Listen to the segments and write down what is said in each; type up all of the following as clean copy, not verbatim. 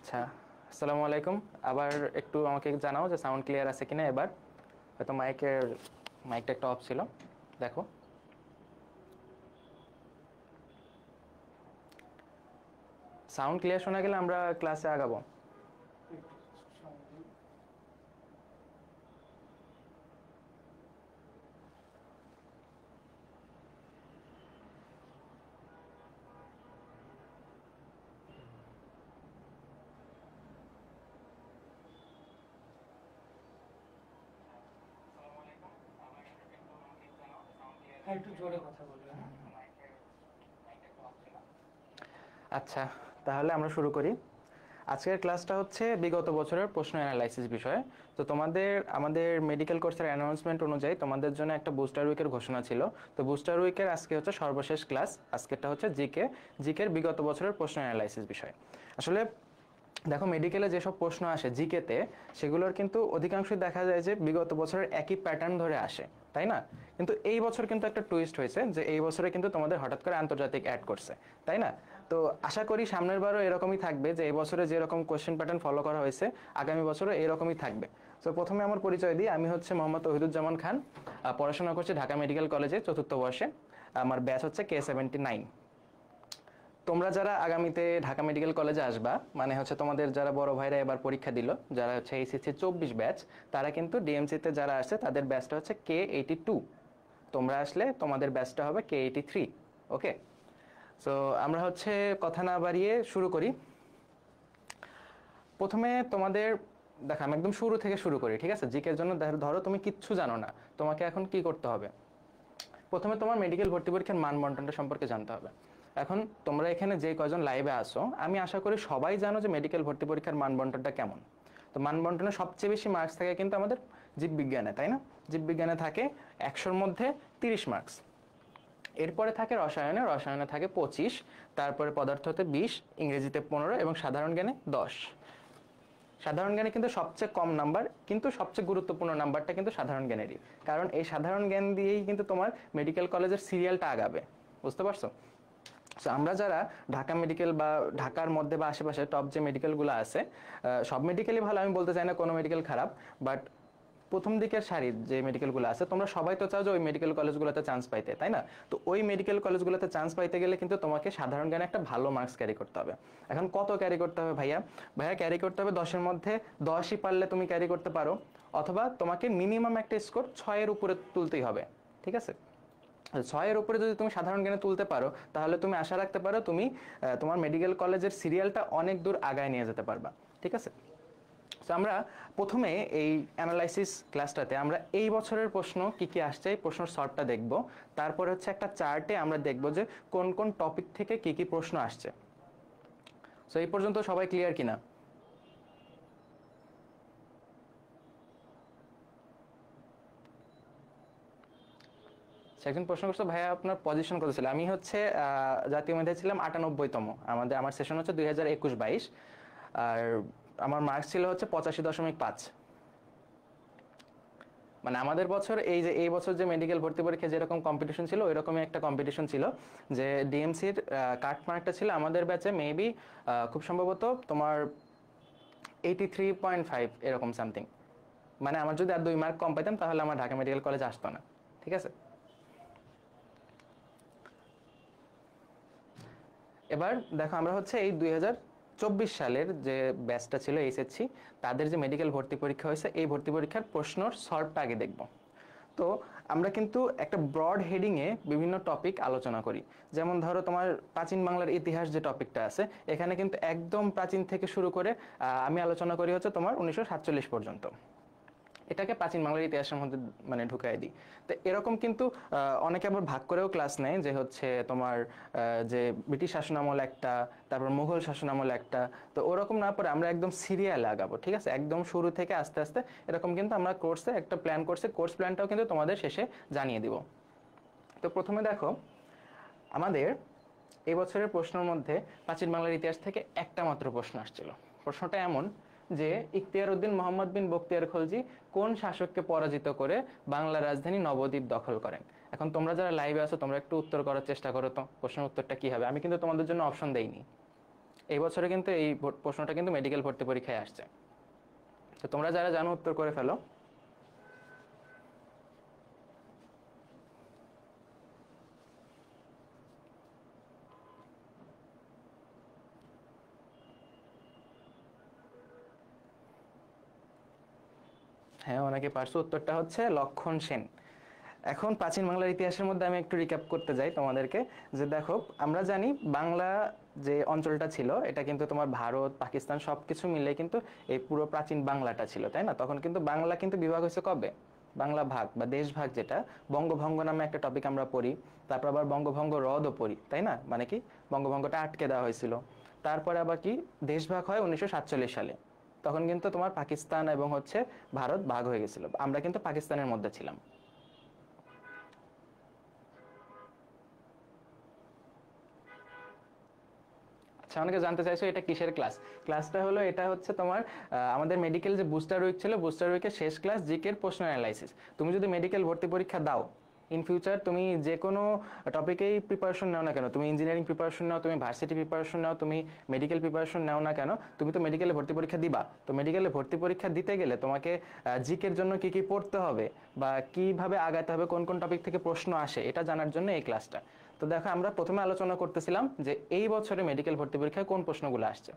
আচ্ছা, আসসালামু আলাইকুম। আবার একটু আমাকে জানাও যে সাউন্ড ক্লিয়ার আছে কিনা। এবার হয়তো মাইকটা একটা অফ ছিল। দেখো, সাউন্ড ক্লিয়ার শোনা গেলে আমরা ক্লাসে আগাবো। হ্যাঁ, একটু জোরে কথা বলবেন। আচ্ছা, তাহলে আমরা শুরু করি। আজকের ক্লাসটা হচ্ছে বিগত বছরের প্রশ্ন অ্যানালাইসিস বিষয়ে। তো আমাদের মেডিকেল কোর্সের অ্যানাউন্সমেন্ট অনুযায়ী তোমাদের জন্য একটা বুস্টার উইকের ঘোষণা ছিল। তো বুস্টার উইকের আজকে হচ্ছে সর্বশেষ ক্লাস। আজকেরটা হচ্ছে জিকের বিগত বছরের প্রশ্ন অ্যানালাইসিস বিষয়। আসলে দেখো, মেডিকেলে যেসব প্রশ্ন আসে জিকেতে, সেগুলোর কিন্তু অধিকাংশই দেখা যায় যে বিগত বছরের একই প্যাটার্ন ধরে আসে, তাই না? কিন্তু এই বছর কিন্তু একটা টুইস্ট হয়েছে, যে এই বছরে কিন্তু তোমাদের হঠাৎ করে আন্তর্জাতিক অ্যাড করছে, তাই না? তো আশা করি সামনের বারও এরকমই থাকবে, যে এই বছরে যেরকম কোশ্চেন প্যাটার্ন ফলো করা হয়েছে আগামী বছরও এরকমই থাকবে। তো প্রথমে আমার পরিচয় দিই, আমি হচ্ছে মোহাম্মদ তৌহিদুজ্জামান খান। পড়াশোনা করছি ঢাকা মেডিকেল কলেজে, চতুর্থ বর্ষে। আমার ব্যাচ হচ্ছে K79। তোমরা যারা আগামীতে ঢাকা মেডিকেল কলেজে আসবা, মানে হচ্ছে তোমাদের যারা বড় ভাইরা এবার পরীক্ষা দিল, যারা হচ্ছে এইচএসসি 24 ব্যাচ, তারা কিন্তু ডিএমসিতে যারা আসছে তাদের ব্যাচটা হচ্ছে K82। তোমরা আসলে তোমাদের ব্যাচটা হবে K83। ওকে, সো আমরা হচ্ছে কথা না বাড়িয়ে শুরু করি। প্রথমে তোমাদের দেখা, আমি একদম শুরু থেকে শুরু করি, ঠিক আছে? জিকের জন্য ধরো তুমি কিচ্ছু জানো না, তোমাকে এখন কি করতে হবে? প্রথমে তোমার মেডিকেল ভর্তি পরীক্ষার মান বন্টনটা সম্পর্কে জানতে হবে। এখন তোমরা এখানে যে কয়জন লাইভে আসো, আমি আশা করি সবাই জানো যে মেডিকেল ভর্তি পরীক্ষার মান বন্টনটা কেমন। তো মান বন্টনে সবচেয়ে বেশি মার্কস থাকে কিন্তু আমাদের জীববিজ্ঞানে, তাই না? জীববিজ্ঞানে থাকে 100-র মধ্যে 30 মার্কস। এরপরে থাকে রসায়নে থাকে 25, তারপরে পদার্থতে 20, ইংরেজিতে 15 এবং সাধারণ জ্ঞানে 10। সাধারণ জ্ঞানে কিন্তু সবচেয়ে কম নাম্বার, কিন্তু সবচেয়ে গুরুত্বপূর্ণ নাম্বারটা কিন্তু সাধারণ জ্ঞানেরই। কারণ এই সাধারণ জ্ঞান দিয়েই কিন্তু তোমার মেডিকেল কলেজের সিরিয়ালটা আগাবে। বুঝতে পারছো? সো আমরা যারা ঢাকা মেডিকেল বা ঢাকার মধ্যে বা আশেপাশে টপ যে মেডিকেলগুলো আছে, সব মেডিকেলই ভালো, আমি বলতে চাই না কোনো মেডিকেল খারাপ, বাট প্রথম দিকের সারির যে মেডিকেলগুলো আছে, তোমরা সবাই তো চাও যে ওই মেডিকেল কলেজগুলোতে চান্স পাইতে, তাই না? তো ওই মেডিকেল কলেজগুলোতে চান্স পাইতে গেলে কিন্তু তোমাকে সাধারণ জ্ঞানে একটা ভালো মার্কস ক্যারি করতে হবে। এখন কত ক্যারি করতে হবে ভাইয়া? ভাইয়া ক্যারি করতে হবে 10-এর মধ্যে 10ই পারলে তুমি ক্যারি করতে পারো, অথবা তোমাকে মিনিমাম একটা স্কোর 6-এর উপরে তুলতেই হবে, ঠিক আছে? 6-এর উপরে যদি তুমি সাধারণ জ্ঞানে তুলতে পারো, তাহলে তুমি আশা রাখতে পারো তুমি তোমার মেডিকেল কলেজের সিরিয়ালটা অনেক দূর আগায় নিয়ে যেতে পারবা, ঠিক আছে? তো আমরা প্রথমে এই অ্যানালাইসিস ক্লাসটাতে আমরা এই বছরের প্রশ্ন কি কি আসছে এই প্রশ্নের সর্টটা দেখব। তারপরে হচ্ছে একটা চার্টে আমরা দেখব যে কোন কোন টপিক থেকে কি কি প্রশ্ন আসছে। সো এই পর্যন্ত সবাই ক্লিয়ার কিনা? একজন প্রশ্ন করছে, ভাইয়া আপনার পজিশন কত ছিল? আমি হচ্ছে জাতীয় মেধায় ছিলাম 98তম। আমার সেশন হচ্ছে 2021-22, আর আমার মার্কস ছিল হচ্ছে 85.5। মানে আমাদের বছর এই বছর যে মেডিকেল ভর্তি পরীক্ষা যেরকম কম্পিটিশন ছিল, ওই রকমই একটা কম্পিটিশন ছিল, যে ডিএমসির কাট মার্কটা ছিল আমাদের ব্যাচে মেবি খুব সম্ভবত তোমার 83.5 এরকম সামথিং। মানে আমার যদি আর 2 মার্ক কম পাইতাম তাহলে আমার ঢাকা মেডিকেল কলেজ আসতো না, ঠিক আছে? এবার দেখো, আমরা হচ্ছে এই 2024 সালের যে ব্যাচটা ছিল এইচএসসি, তাদের যে মেডিকেল ভর্তি পরীক্ষা হয়েছে, এই ভর্তি পরীক্ষার প্রশ্নর সলভটা আগে দেখব। তো আমরা কিন্তু একটা ব্রড হেডিংয়ে বিভিন্ন টপিক আলোচনা করি। যেমন ধরো তোমার প্রাচীন বাংলার ইতিহাস যে টপিকটা আছে, এখানে কিন্তু একদম প্রাচীন থেকে শুরু করে আমি আলোচনা করি হচ্ছে তোমার 1947 পর্যন্ত। এটাকে প্রাচীন বাংলার ইতিহাসের মধ্যে মানে ঢুকাই দিই। তো এরকম কিন্তু অনেকে আবার ভাগ করেও ক্লাস নেয়, যে হচ্ছে তোমার যে ব্রিটিশ শাসনামল একটা, তারপর মুঘল শাসনামল একটা। তো ওরকম না পরে আমরা একদম সিরিয়াল আগাবো, ঠিক আছে? একদম শুরু থেকে আস্তে আস্তে এরকম কিন্তু আমরা কোর্সে একটা প্ল্যান করছি, কোর্স প্ল্যানটাও কিন্তু তোমাদের শেষে জানিয়ে দিব। তো প্রথমে দেখো, আমাদের এই বছরের প্রশ্নের মধ্যে প্রাচীন বাংলার ইতিহাস থেকে একটা মাত্র প্রশ্ন আসছিল। প্রশ্নটা এমন যে ইখতিয়ার উদ্দিন মোহাম্মদ বিন বখতিয়ার খলজি কোন শাসককে পরাজিত করে বাংলার রাজধানী নবদ্বীপ দখল করেন? এখন তোমরা যারা লাইভে আছো, তোমরা একটু উত্তর করার চেষ্টা করো তো, প্রশ্নের উত্তরটা কি হবে? আমি কিন্তু তোমাদের জন্য অপশন দেইনি। এই বছরে কিন্তু এই প্রশ্নটা কিন্তু মেডিকেল ভর্তি পরীক্ষায় আসছে। তো তোমরা যারা জানো উত্তর করে ফেলো। হ্যাঁ, অনেকে পারছো। উত্তরটা হচ্ছে লক্ষণ সেন। এখন প্রাচীন বাংলার ইতিহাসের মধ্যে আমি একটু রিক্যাপ করতে যাই তোমাদেরকে, যে দেখো আমরা জানি বাংলা যে অঞ্চলটা ছিল এটা কিন্তু তোমার ভারত পাকিস্তান সবকিছু মিলে কিন্তু এই পুরো প্রাচীন বাংলাটা ছিল, তাই না? তখন কিন্তু বাংলা কিন্তু বিভাগ হয়েছে কবে? বাংলা ভাগ বা দেশ ভাগ, যেটা বঙ্গভঙ্গ নামে একটা টপিক আমরা পড়ি, তারপর আবার বঙ্গভঙ্গ রদও পড়ি, তাই না? মানে কি বঙ্গভঙ্গটা আটকে দেওয়া হয়েছিল। তারপরে আবার কি দেশ ভাগ হয় 1947 সালে। তখন কিন্তু তোমার পাকিস্তান এবং হচ্ছে ভারত ভাগ হয়ে গেছিল, আমরা কিন্তু পাকিস্তানের মধ্যে ছিলাম। আচ্ছা, অনেকে জানতে চাইছো এটা কিসের ক্লাস। ক্লাসটা হলো, এটা হচ্ছে তোমার আমাদের মেডিকেল যে বুস্টার উইক ছিল, বুস্টার উইকের শেষ ক্লাস জিকের প্রশ্ন অ্যানালাইসিস। তুমি যদি মেডিকেল ভর্তি পরীক্ষা দাও ইন ফিউচার, তুমি যে কোনো টপিকেই প্রিপারেশন নাও না কেন, তুমি ইঞ্জিনিয়ারিং প্রিপারেশন নাও, তুমি ভার্সিটি প্রিপারেশন নাও, তুমি মেডিকেল প্রিপারেশন নাও না কেন, তুমি তো মেডিকেলে ভর্তি পরীক্ষা দিবা। তো মেডিকেলে ভর্তি পরীক্ষা দিতে গেলে তোমাকে জিকের জন্য কি কি পড়তে হবে বা কিভাবে আগাতে হবে, কোন কোন টপিক থেকে প্রশ্ন আসে, এটা জানার জন্য এই ক্লাসটা। তো দেখো, আমরা প্রথমে আলোচনা করতেছিলাম যে এই বছরে মেডিকেল ভর্তি পরীক্ষায় কোন প্রশ্নগুলো আসছে।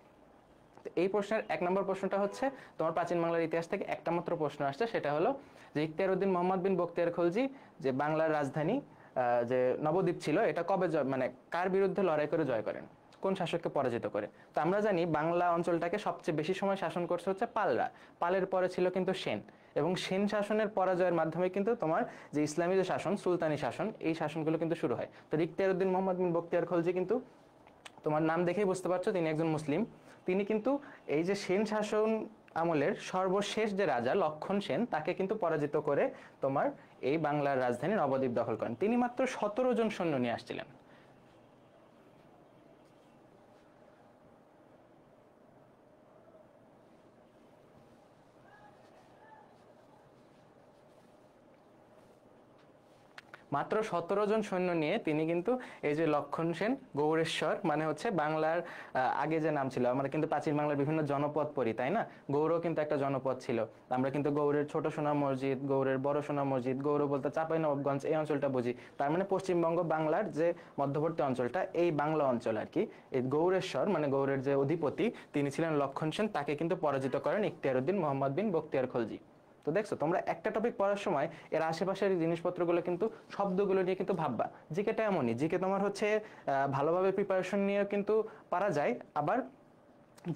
তো এই প্রশ্নের 1 নম্বর প্রশ্নটা হচ্ছে তোমার প্রাচীন বাংলার ইতিহাস থেকে একটা মাত্র প্রশ্ন আসছে, সেটা হলো যে ইখতিয়ার উদ্দিন মোহাম্মদ বিন বখতিয়ার খলজি যে বাংলার রাজধানী যে নবদ্বীপ ছিল, এটা কবে মানে কার বিরুদ্ধে লড়াই করে জয় করেন, কোন শাসককে পরাজিত করে? তো আমরা জানি বাংলা অঞ্চলটাকে সবচেয়ে বেশি সময় শাসন করছে হচ্ছে পালরা। পালের পরে ছিল কিন্তু সেন, এবং সেন শাসনের পরাজয়ের মাধ্যমে কিন্তু তোমার যে ইসলামী যে শাসন, সুলতানি শাসন, এই শাসনগুলো কিন্তু শুরু হয়। তো ইখতিয়ার উদ্দিন মোহাম্মদ বিন বখতিয়ার খলজি কিন্তু, তোমার নাম দেখেই বুঝতে পারছো তিনি একজন মুসলিম। তিনি কিন্তু এই যে সেন শাসন আমলের সর্বশেষ যে রাজা লক্ষণ সেন, তাকে কিন্তু পরাজিত করে তোমার এই বাংলার রাজধানী নবদ্বীপ দখল করেন। তিনি মাত্র 17 জন সৈন্য নিয়ে আসছিলেন। মাত্র 17 জন সৈন্য নিয়ে তিনি কিন্তু এই যে লক্ষণ সেন, গৌরেশ্বর মানে হচ্ছে বাংলার আগে যে নাম ছিল, আমরা কিন্তু প্রাচীন বাংলার বিভিন্ন জনপদ পড়ি, তাই না? গৌড়ও কিন্তু একটা জনপদ ছিল। আমরা কিন্তু গৌড়ের ছোট সোনা মসজিদ, গৌড়ের বড় সোনা মসজিদ, গৌড় বলতে চাঁপাইনবাবগঞ্জ এই অঞ্চলটা বুঝি। তার মানে পশ্চিমবঙ্গ বাংলার যে মধ্যবর্তী অঞ্চলটা, এই বাংলা অঞ্চল আর কি। এই গৌরেশ্বর মানে গৌড়ের যে অধিপতি, তিনি ছিলেন লক্ষণ সেন, তাকে কিন্তু পরাজিত করেন ইখতিয়ার উদ্দিন মোহাম্মদ বিন বখতিয়ার খলজি। তো দেখছো, তোমরা একটা টপিক পড়ার সময় এর আশেপাশের জিনিসপত্রগুলো কিন্তু, শব্দগুলো নিয়ে কিন্তু ভাববা। জিকেটা এমনই, জিকে তোমার হচ্ছে ভালোভাবে প্রিপারেশন নিয়ে কিন্তু পারা যায়। আবার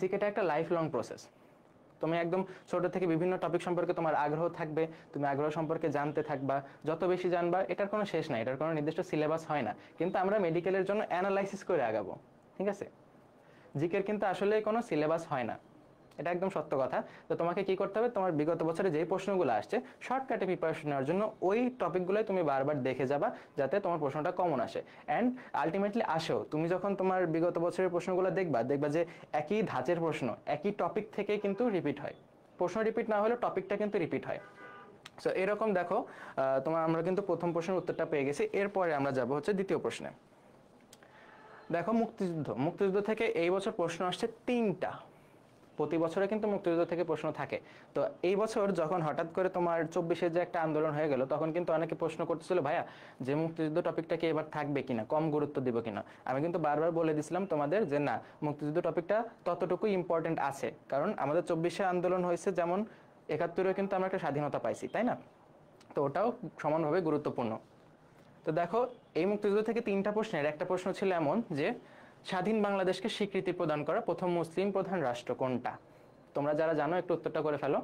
জিকেটা একটা লাইফ লং প্রসেস। তুমি একদম ছোট থেকে বিভিন্ন টপিক সম্পর্কে তোমার আগ্রহ থাকবে, তুমি আগ্রহ সম্পর্কে জানতে থাকবা, যত বেশি জানবা এটার কোনো শেষ নাই, এটার কোনো নির্দিষ্ট সিলেবাস হয় না। কিন্তু আমরা মেডিকেলের জন্য অ্যানালাইসিস করে আগাবো, ঠিক আছে? জিকের কিন্তু আসলে কোনো সিলেবাস হয় না, এটা একদম সত্য কথা। তো তোমাকে কি করতে হবে, তোমার বিগত বছরে যে প্রশ্নগুলো আসছে শর্টকাটে প্রিপারেশন নেওয়ার জন্য ওই টপিকগুলোই তুমি বারবার দেখে যাবা, যাতে তোমার প্রশ্নটা কমন আসে। অ্যান্ড আলটিমেটলি আসেও, তুমি যখন তোমার বিগত বছরের প্রশ্নগুলো দেখবা, দেখবা যে একই ধাঁচের প্রশ্ন একই টপিক থেকে কিন্তু রিপিট হয়। প্রশ্ন রিপিট না হলেও টপিকটা কিন্তু রিপিট হয়। সো এরকম দেখো, তোমার আমরা কিন্তু প্রথম প্রশ্নের উত্তরটা পেয়ে গেছি। এরপরে আমরা যাব হচ্ছে দ্বিতীয় প্রশ্নে। দেখো, মুক্তিযুদ্ধ, মুক্তিযুদ্ধ থেকে এই বছর প্রশ্ন আসছে 3টা। প্রতি বছরে কিন্তু মুক্তিযুদ্ধ থেকে প্রশ্ন থাকে। তো এই বছর যখন হঠাৎ করে তোমার 24-এর যে একটা আন্দোলন হয়ে গেল, তখন কিন্তু অনেকে প্রশ্ন করতেছিল, ভাইয়া যে মুক্তিযুদ্ধ টপিকটা কি এবার থাকবে কিনা, কম গুরুত্ব দিব কিনা। আমি কিন্তু বারবার বলে দিছিলাম তোমাদের যে না, মুক্তিযুদ্ধ টপিকটা ততটুকুই ইম্পর্টেন্ট আছে, কারণ আমাদের 24-এ আন্দোলন হয়েছে, যেমন 71-এও কিন্তু আমরা একটা স্বাধীনতা পাইছি, তাই না? তো ওটাও সমানভাবে গুরুত্বপূর্ণ। তো দেখো, এই মুক্তিযুদ্ধ থেকে 3টা প্রশ্নের একটা প্রশ্ন ছিল এমন যে স্বাধীন বাংলাদেশকে স্বীকৃতি প্রদান করা প্রথম মুসলিম প্রধান রাষ্ট্র কোনটা? তোমরা যারা জানো একটু উত্তরটা করে ফেলো।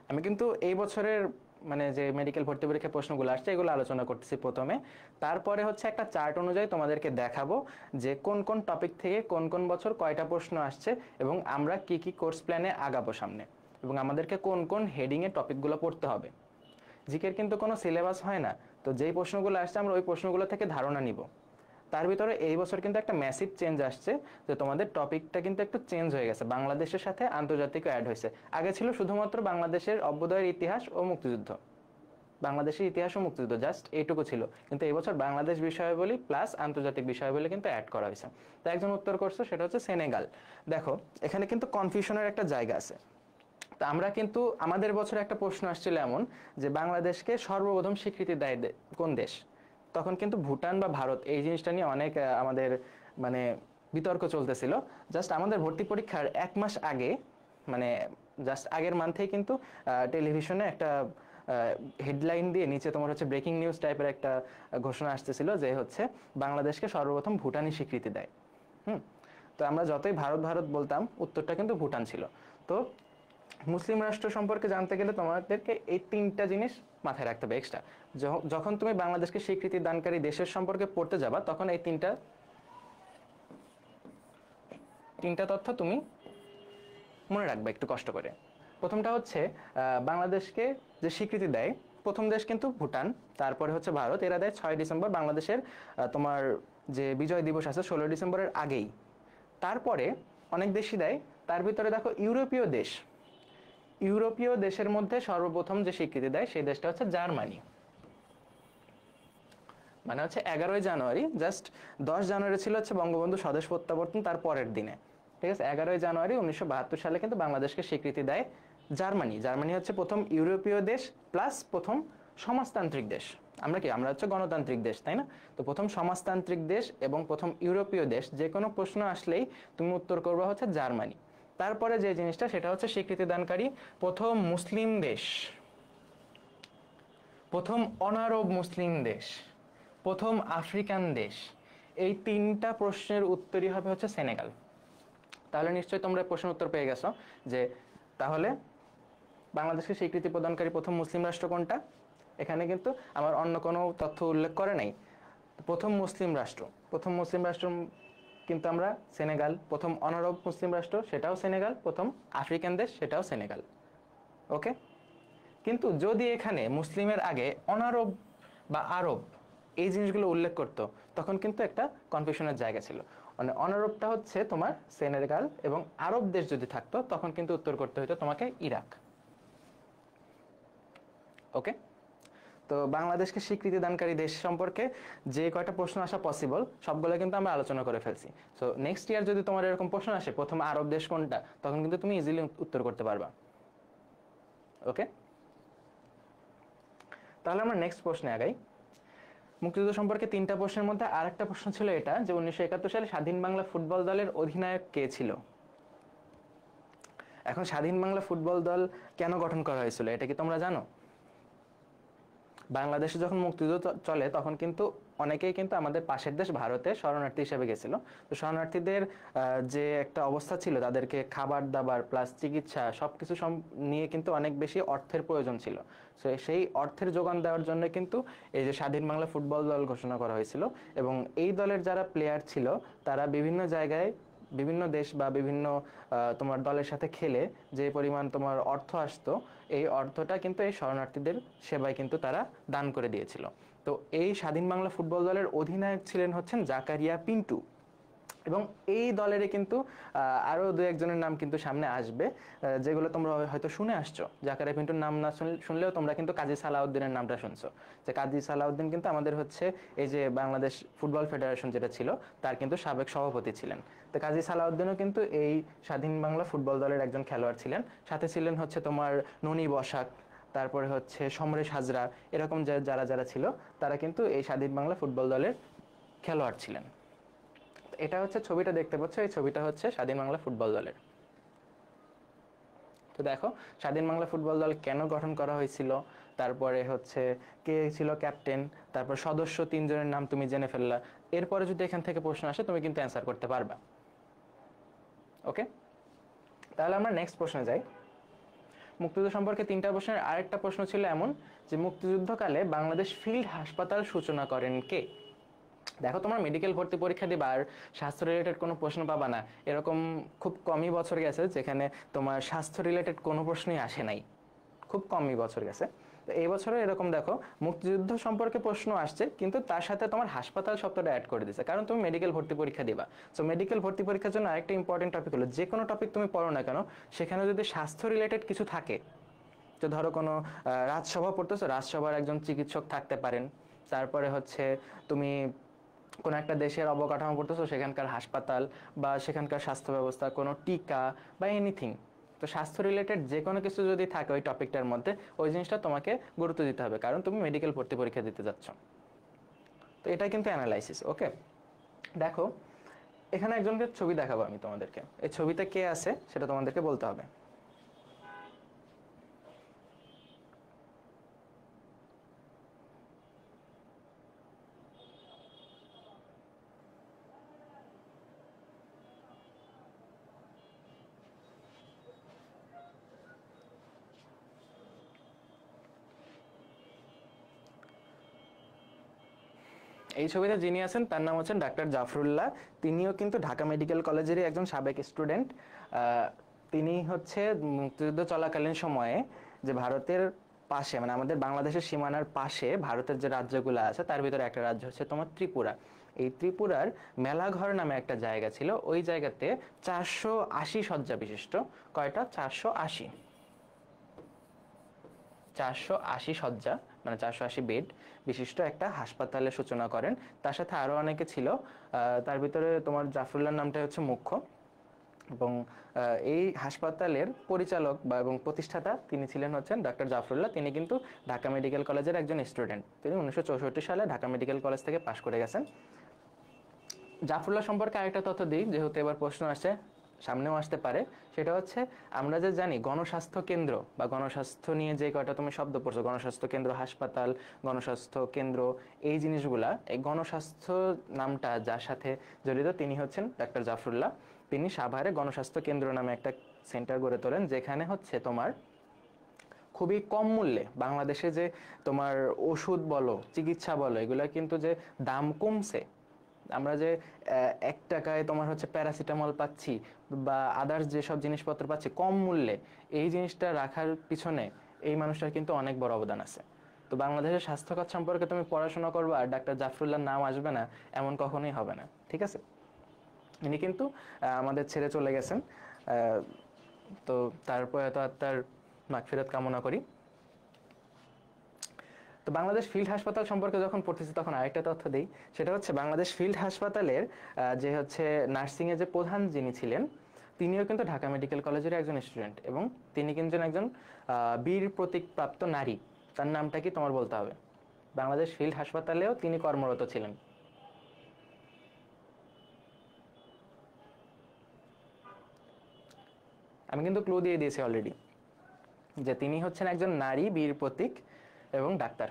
আমি কিন্তু এই বছরের মানে যে মেডিকেল ভর্তি পরীক্ষার প্রশ্নগুলো আসছে এগুলো আলোচনা করতেছি প্রথমে, তারপরে হচ্ছে একটা চার্ট অনুযায়ী তোমাদেরকে দেখাবো যে কোন কোন টপিক থেকে কোন কোন বছর কয়টা প্রশ্ন আসছে, এবং আমরা কি কি কোর্স প্ল্যানে আগাবো সামনে, এবং আমাদেরকে কোন কোন হেডিংয়ে টপিকগুলো পড়তে হবে। জিকের কিন্তু কোনো সিলেবাস হয় না, তো যেই প্রশ্নগুলো আসছে আমরা ওই প্রশ্নগুলো থেকে ধারণা নিব। তার ভিতরে এই বছর কিন্তু একটা ম্যাসিভ চেঞ্জ আসছে, যে তোমাদের টপিকটা কিন্তু একটু চেঞ্জ হয়ে গেছে, বাংলাদেশের সাথে আন্তর্জাতিক অ্যাড হয়েছে। আগে ছিল শুধুমাত্র বাংলাদেশের অভ্যুদয়ের ইতিহাস ও মুক্তিযুদ্ধ, বাংলাদেশের ইতিহাস ও মুক্তিযুদ্ধ, জাস্ট এইটুকু ছিল। কিন্তু এই বছর বাংলাদেশ বিষয়াবলী প্লাস আন্তর্জাতিক বিষয়াবলী কিন্তু অ্যাড করা হয়েছে। তো একজন উত্তর করছো, সেটা হচ্ছে সেনেগাল। দেখো এখানে কিন্তু কনফিউশনের একটা জায়গা আছে। তো আমরা কিন্তু আমাদের বছরে একটা প্রশ্ন আসছিল এমন যে বাংলাদেশকে সর্বপ্রথম স্বীকৃতি দেয় কোন দেশ? তখন কিন্তু ভুটান বা ভারত, এই জিনিসটা নিয়ে অনেক আমাদের মানে বিতর্ক চলতেছিল। জাস্ট আমাদের ভর্তি পরীক্ষার 1 মাস আগে, মানে জাস্ট আগের মান্থেই কিন্তু টেলিভিশনে একটা হেডলাইন দিয়ে নিচে তোমার হচ্ছে ব্রেকিং নিউজ টাইপের একটা ঘোষণা আসতেছিল যে হচ্ছে বাংলাদেশকে সর্বপ্রথম ভুটানই স্বীকৃতি দেয়। তো আমরা যতই ভারত ভারত বলতাম, উত্তরটা কিন্তু ভুটান ছিল। তো মুসলিম রাষ্ট্র সম্পর্কে জানতে গেলে তোমাদেরকে এই 3টা জিনিস মাথায় রাখতে হবে এক্সট্রা। যখন তুমি বাংলাদেশকে স্বীকৃতি দানকারী দেশের সম্পর্কে পড়তে যাবা, তখন এই তিনটা তথ্য তুমি মনে রাখবে একটু কষ্ট করে। প্রথমটা হচ্ছে বাংলাদেশকে যে স্বীকৃতি দেয়, প্রথম দেশ কিন্তু ভুটান, তারপরে হচ্ছে ভারত। এরা দেয় 6 ডিসেম্বর, বাংলাদেশের তোমার যে বিজয় দিবস আছে 16 ডিসেম্বরের আগেই। তারপরে অনেক দেশই দেয়। তার ভিতরে দেখো ইউরোপীয় দেশের মধ্যে সর্বপ্রথম যে স্বীকৃতি দেয় সেই দেশটা হচ্ছে জার্মানি। মানে হচ্ছে 11ই জানুয়ারি, জাস্ট 10 জানুয়ারি ছিল হচ্ছে বঙ্গবন্ধু স্বদেশ প্রত্যাবর্তন, তার পরের দিনে, ঠিক আছে। 11ই জানুয়ারি 1972 সালে কিন্তু বাংলাদেশকে স্বীকৃতি দেয় জার্মানি। জার্মানি হচ্ছে প্রথম ইউরোপীয় দেশ প্লাস প্রথম সমাজতান্ত্রিক দেশ। আমরা হচ্ছে গণতান্ত্রিক দেশ, তাই না? তো প্রথম সমাজতান্ত্রিক দেশ এবং প্রথম ইউরোপীয় দেশ, যে কোনো প্রশ্ন আসলেই তুমি উত্তর করবে হচ্ছে জার্মানি। তারপরে যে জিনিসটা, সেটা হচ্ছে স্বীকৃতি দানকারী প্রথম মুসলিম দেশ, প্রথম অনারব মুসলিম দেশ, প্রথম আফ্রিকান দেশ। এই 3টা প্রশ্নের উত্তরই হবে হচ্ছে সেনেগাল। তাহলে নিশ্চয়ই তোমরা প্রশ্নের উত্তর পেয়ে গেছো যে তাহলে বাংলাদেশকে স্বীকৃতি প্রদানকারী প্রথম মুসলিম রাষ্ট্র কোনটা। এখানে কিন্তু আমার অন্য কোনো তথ্য উল্লেখ করে নাই। প্রথম মুসলিম রাষ্ট্র কিন্তু আমরা সেনেগাল। প্রথম অনারব মুসলিম রাষ্ট্র, সেটাও সেনেগাল। প্রথম আফ্রিকান দেশ, সেটাও সেনেগাল। ওকে, কিন্তু যদি এখানে মুসলিমের আগে অনারব বা আরব এই জিনিসগুলো উল্লেখ করতো, তখন কিন্তু একটা কনফিউশনের জায়গা ছিল। মানে অনারবটা হচ্ছে তোমার সেনেগাল, এবং আরব দেশ যদি থাকতো তখন কিন্তু উত্তর করতে হতো তোমাকে ইরাক। ওকে, তো বাংলাদেশকে স্বীকৃতি দানকারী দেশ সম্পর্কে যে কয়টা প্রশ্ন আসা পসিবল সবগুলো কিন্তু আমরা আলোচনা করে ফেলছি। সো নেক্সট ইয়ার যদি তোমার এরকম প্রশ্ন আসে প্রথম আরব দেশ কোনটা, তখন কিন্তু তুমি ইজিলি উত্তর করতে পারবা। ওকে, তাহলে আমরা নেক্সট প্রশ্নে আগাই। মুক্তিযুদ্ধ সম্পর্কে 3টা প্রশ্নের মধ্যে আরেকটা প্রশ্ন ছিল এটা যে 1971 সালে স্বাধীন বাংলা ফুটবল দলের অধিনায়ক কে ছিল। এখন স্বাধীন বাংলা ফুটবল দল কেন গঠন করা হয়েছিল এটা কি তোমরা জানো? বাংলাদেশে যখন মুক্তিযুদ্ধ চলে তখন কিন্তু অনেকেই কিন্তু আমাদের পাশের দেশ ভারতে শরণার্থী হিসেবে গেছিল। তো শরণার্থীদের যে একটা অবস্থা ছিল, তাদেরকে খাবার দাবার প্লাস চিকিৎসা সবকিছু নিয়ে কিন্তু অনেক বেশি অর্থের প্রয়োজন ছিল। তো সেই অর্থের যোগান দেওয়ার জন্য কিন্তু এই যে স্বাধীন বাংলা ফুটবল দল ঘোষণা করা হয়েছিল। এবং এই দলের যারা প্লেয়ার ছিল তারা বিভিন্ন জায়গায়, বিভিন্ন দেশ বা বিভিন্ন তোমার দলের সাথে খেলে যে পরিমাণ তোমার অর্থ আসতো, এই অর্থটা কিন্তু এই শরণার্থীদের সেবায় কিন্তু তারা দান করে দিয়েছিল। তো এই স্বাধীন বাংলা ফুটবল দলের অধিনায়ক ছিলেন হচ্ছেন জাকারিয়া পিন্টু। এবং এই দলেরই কিন্তু আরো 2-1 জনের নাম কিন্তু সামনে আসবে, যেগুলো তোমরা হয়তো শুনে আসছো। জাকারিয়া পিন্টুর নাম না শুনলেও তোমরা কিন্তু কাজী সালাউদ্দিনের নামটা শুনছো। যে কাজী সালাউদ্দিন কিন্তু আমাদের হচ্ছে এই যে বাংলাদেশ ফুটবল ফেডারেশন যেটা ছিল তার কিন্তু সাবেক সভাপতি ছিলেন। তো কাজী সালাউদ্দিনও কিন্তু এই স্বাধীন বাংলা ফুটবল দলের একজন খেলোয়াড় ছিলেন। সাথে ছিলেন হচ্ছে তোমার ননী বসাক, তারপরে হচ্ছে সমরেশ হাজরা, এরকম যারা ছিল তারা কিন্তু এই স্বাধীন বাংলা ফুটবল দলের খেলোয়াড় ছিলেন। এটা হচ্ছে ছবিটা দেখতে পাচ্ছ, এই ছবিটা হচ্ছে স্বাধীন বাংলা ফুটবল দলের। তো দেখো স্বাধীন বাংলা ফুটবল দল কেন গঠন করা হয়েছিল, তারপরে হচ্ছে কে ছিল ক্যাপ্টেন, তারপর সদস্য 3 জনের নাম তুমি জেনে ফেললা। এরপরে যদি এখান থেকে প্রশ্ন আসে তুমি কিন্তু অ্যান্সার করতে পারবা। ওকে, তাহলে আমরা নেক্সট প্রশ্নে যাই। মুক্তিযুদ্ধ সম্পর্কে 3টা প্রশ্নের আরেকটা প্রশ্ন ছিল এমন যে মুক্তিযুদ্ধকালে বাংলাদেশ ফিল্ড হাসপাতাল সূচনা করেন কে। দেখো তোমার মেডিকেল ভর্তি পরীক্ষা দিবা আর স্বাস্থ্য রিলেটেড কোনো প্রশ্ন পাবা না, এরকম খুব কমই বছর গেছে যেখানে তোমার স্বাস্থ্য রিলেটেড কোনো প্রশ্নই আসে নাই, খুব কমই বছর গেছে। তো এই বছরে এরকম দেখো মুক্তিযুদ্ধ সম্পর্কে প্রশ্ন আসছে, কিন্তু তার সাথে তোমার হাসপাতাল শব্দটা অ্যাড করে দিচ্ছে, কারণ তুমি মেডিকেল ভর্তি পরীক্ষা দিবা। সো মেডিকেল ভর্তি পরীক্ষার জন্য আরেকটা ইম্পর্টেন্ট টপিক হলো, যে কোনো টপিক তুমি পড়ো না কেন সেখানে যদি স্বাস্থ্য রিলেটেড কিছু থাকে তো ধরো কোনো রাজসভা পড়তেছো, রাজসভার একজন চিকিৎসক থাকতে পারেন। তারপরে হচ্ছে তুমি কোনো একটা দেশের অবকাঠামো পড়তেছো, সেখানকার হাসপাতাল বা সেখানকার স্বাস্থ্য ব্যবস্থা, কোনো টিকা বা এনিথিং। তো স্বাস্থ্য রিলেটেড যে কোনো কিছু যদি থাকে ওই টপিকটার মধ্যে, ওই জিনিসটা তোমাকে গুরুত্ব দিতে হবে, কারণ তুমি মেডিকেল ভর্তি পরীক্ষা দিতে যাচ্ছ। তো এটা কিন্তু অ্যানালাইসিস। ওকে, দেখো এখানে একজনকে ছবি দেখাবো আমি তোমাদেরকে, এই ছবিতে কে আছে সেটা তোমাদেরকে বলতে হবে। এই ছবিতে যিনি আছেন তার নাম হচ্ছেন ডাক্তার জাফরুল্লাহ। তিনিও কিন্তু ঢাকা মেডিকেল কলেজেরই একজন সাবেক স্টুডেন্ট। তিনি হচ্ছে মুক্তিযুদ্ধ চলাকালীন সময়ে যে ভারতের পাশে, মানে আমাদের বাংলাদেশের সীমানার পাশে ভারতের যে রাজ্যগুলো আছে তার ভিতরে একটা রাজ্য হচ্ছে তোমার ত্রিপুরা। এই ত্রিপুরার মেলাঘর নামে একটা জায়গা ছিল, ওই জায়গাতে 480 শয্যা বিশিষ্ট, কয়টা, 480, 480 শয্যা মানে 480 বেড বিশিষ্ট একটা হাসপাতালের সূচনা করেন। তার সাথে আরো অনেকে ছিল, তার ভিতরে তোমার জাফরুল্লাহর নামটা হচ্ছে মুখ্য। এবং এই হাসপাতালের পরিচালক বা এবং প্রতিষ্ঠাতা তিনি ছিলেন হচ্ছেন ডক্টর জাফরুল্লাহ। তিনি কিন্তু ঢাকা মেডিকেল কলেজের একজন স্টুডেন্ট। তিনি 1964 সালে ঢাকা মেডিকেল কলেজ থেকে পাশ করে গেছেন। জাফরুল্লাহ সম্পর্কে আরেকটা তথ্য দিই, যেহেতু এবার প্রশ্ন আসে, সামনেও আসতে পারে। সেটা হচ্ছে আমরা যে জানি গণস্বাস্থ্য কেন্দ্র বা গণস্বাস্থ্য নিয়ে যে কয়টা তুমি শব্দ পড়ছো, গণস্বাস্থ্য কেন্দ্র, হাসপাতাল, গণস্বাস্থ্য কেন্দ্র, এই জিনিসগুলা, এই গণস্বাস্থ্য নামটা যার সাথে জড়িত তিনি হচ্ছেন ডাক্তার জাফরুল্লাহ। তিনি সাভারে গণস্বাস্থ্য কেন্দ্র নামে একটা সেন্টার গড়ে তোলেন, যেখানে হচ্ছে তোমার খুবই কম মূল্যে বাংলাদেশে যে তোমার ওষুধ বলো, চিকিৎসা বলো, এগুলা কিন্তু যে দাম কমছে। আমরা যে 1 টাকায় তোমার হচ্ছে প্যারাসিটামল পাচ্ছি বা আদার্স যেসব জিনিসপত্র পাচ্ছি কম মূল্যে, এই জিনিসটা রাখার পিছনে এই মানুষটার কিন্তু অনেক বড় অবদান আছে। তো বাংলাদেশের স্বাস্থ্যখাত সম্পর্কে তুমি পড়াশোনা করবে আর ডাক্তার জাফরুল্লাহর নাম আসবে না, এমন কখনোই হবে না। ঠিক আছে, ইনি কিন্তু আমাদের ছেড়ে চলে গেছেন। তো তারপরে তো আর তার মাগফিরাত কামনা করি। তো বাংলাদেশ ফিল্ড হাসপাতাল সম্পর্কে যখন পড়তেছি তখন আরেকটা তথ্য দিই, সেটা হচ্ছে বাংলাদেশ ফিল্ড হাসপাতালের যে হচ্ছে নার্সিং এর যে প্রধান যিনি ছিলেন, তিনিও কিন্তু ঢাকা মেডিকেল কলেজের একজন স্টুডেন্ট এবং তিনি কিন্তু একজন বীর প্রতীকপ্রাপ্ত নারী। তার নামটা কি তোমার বলতে হবে। বাংলাদেশ ফিল্ড হাসপাতালেও তিনি কর্মরত ছিলেন। আমি কিন্তু ক্লু দিয়ে দিয়েছি অলরেডি যে তিনি হচ্ছেন একজন নারী বীর প্রতীক এবং ডাক্তার,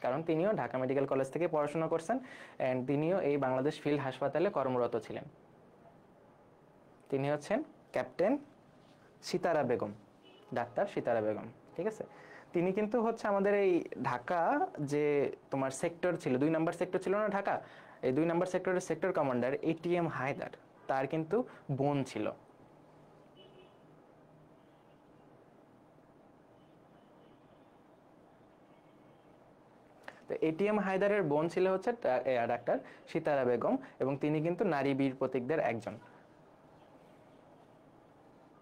কারণ তিনিও ঢাকা মেডিকেল কলেজ থেকে পড়াশোনা করছেন অ্যান্ড তিনিও এই বাংলাদেশ ফিল্ড হাসপাতালে কর্মরত ছিলেন। তিনি হচ্ছেন ক্যাপ্টেন সিতারা বেগম, ডাক্তার সিতারা বেগম। ঠিক আছে, তিনি কিন্তু হচ্ছে আমাদের এই ঢাকা যে তোমার সেক্টর ছিল, 2 নম্বর সেক্টর ছিল না ঢাকা, এই 2 নম্বর সেক্টরের সেক্টর কমান্ডার ATM হায়দার, তার কিন্তু বোন ছিল। তো ATM হায়দারের বোন ছিল হচ্ছে ডাক্তার সিতারা বেগম এবং তিনি কিন্তু নারী বীর প্রতীকদের একজন।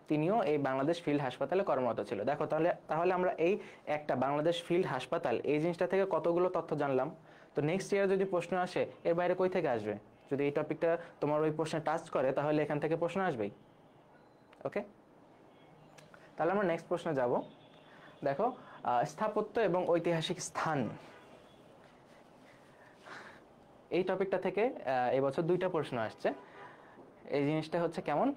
তিনিও এই বাংলাদেশ ফিল্ড হাসপাতালে কর্মরত ছিল। দেখো তাহলে তাহলে আমরা এই একটা বাংলাদেশ ফিল্ড হাসপাতাল এই জিনিসটা থেকে কতগুলো তথ্য জানলাম। তো নেক্সট ইয়ার যদি প্রশ্ন আসে, এর বাইরে কই থেকে আসবে? যদি এই টপিকটা তোমার ওই প্রশ্নে টাচ করে তাহলে এখান থেকে প্রশ্ন আসবেই। ওকে, তাহলে আমরা নেক্সট প্রশ্নে যাব। দেখো স্থাপত্য এবং ঐতিহাসিক স্থান, এই টপিকটা থেকে এবছর 2টা প্রশ্ন আসছে। এই জিনিসটা হচ্ছে কেমন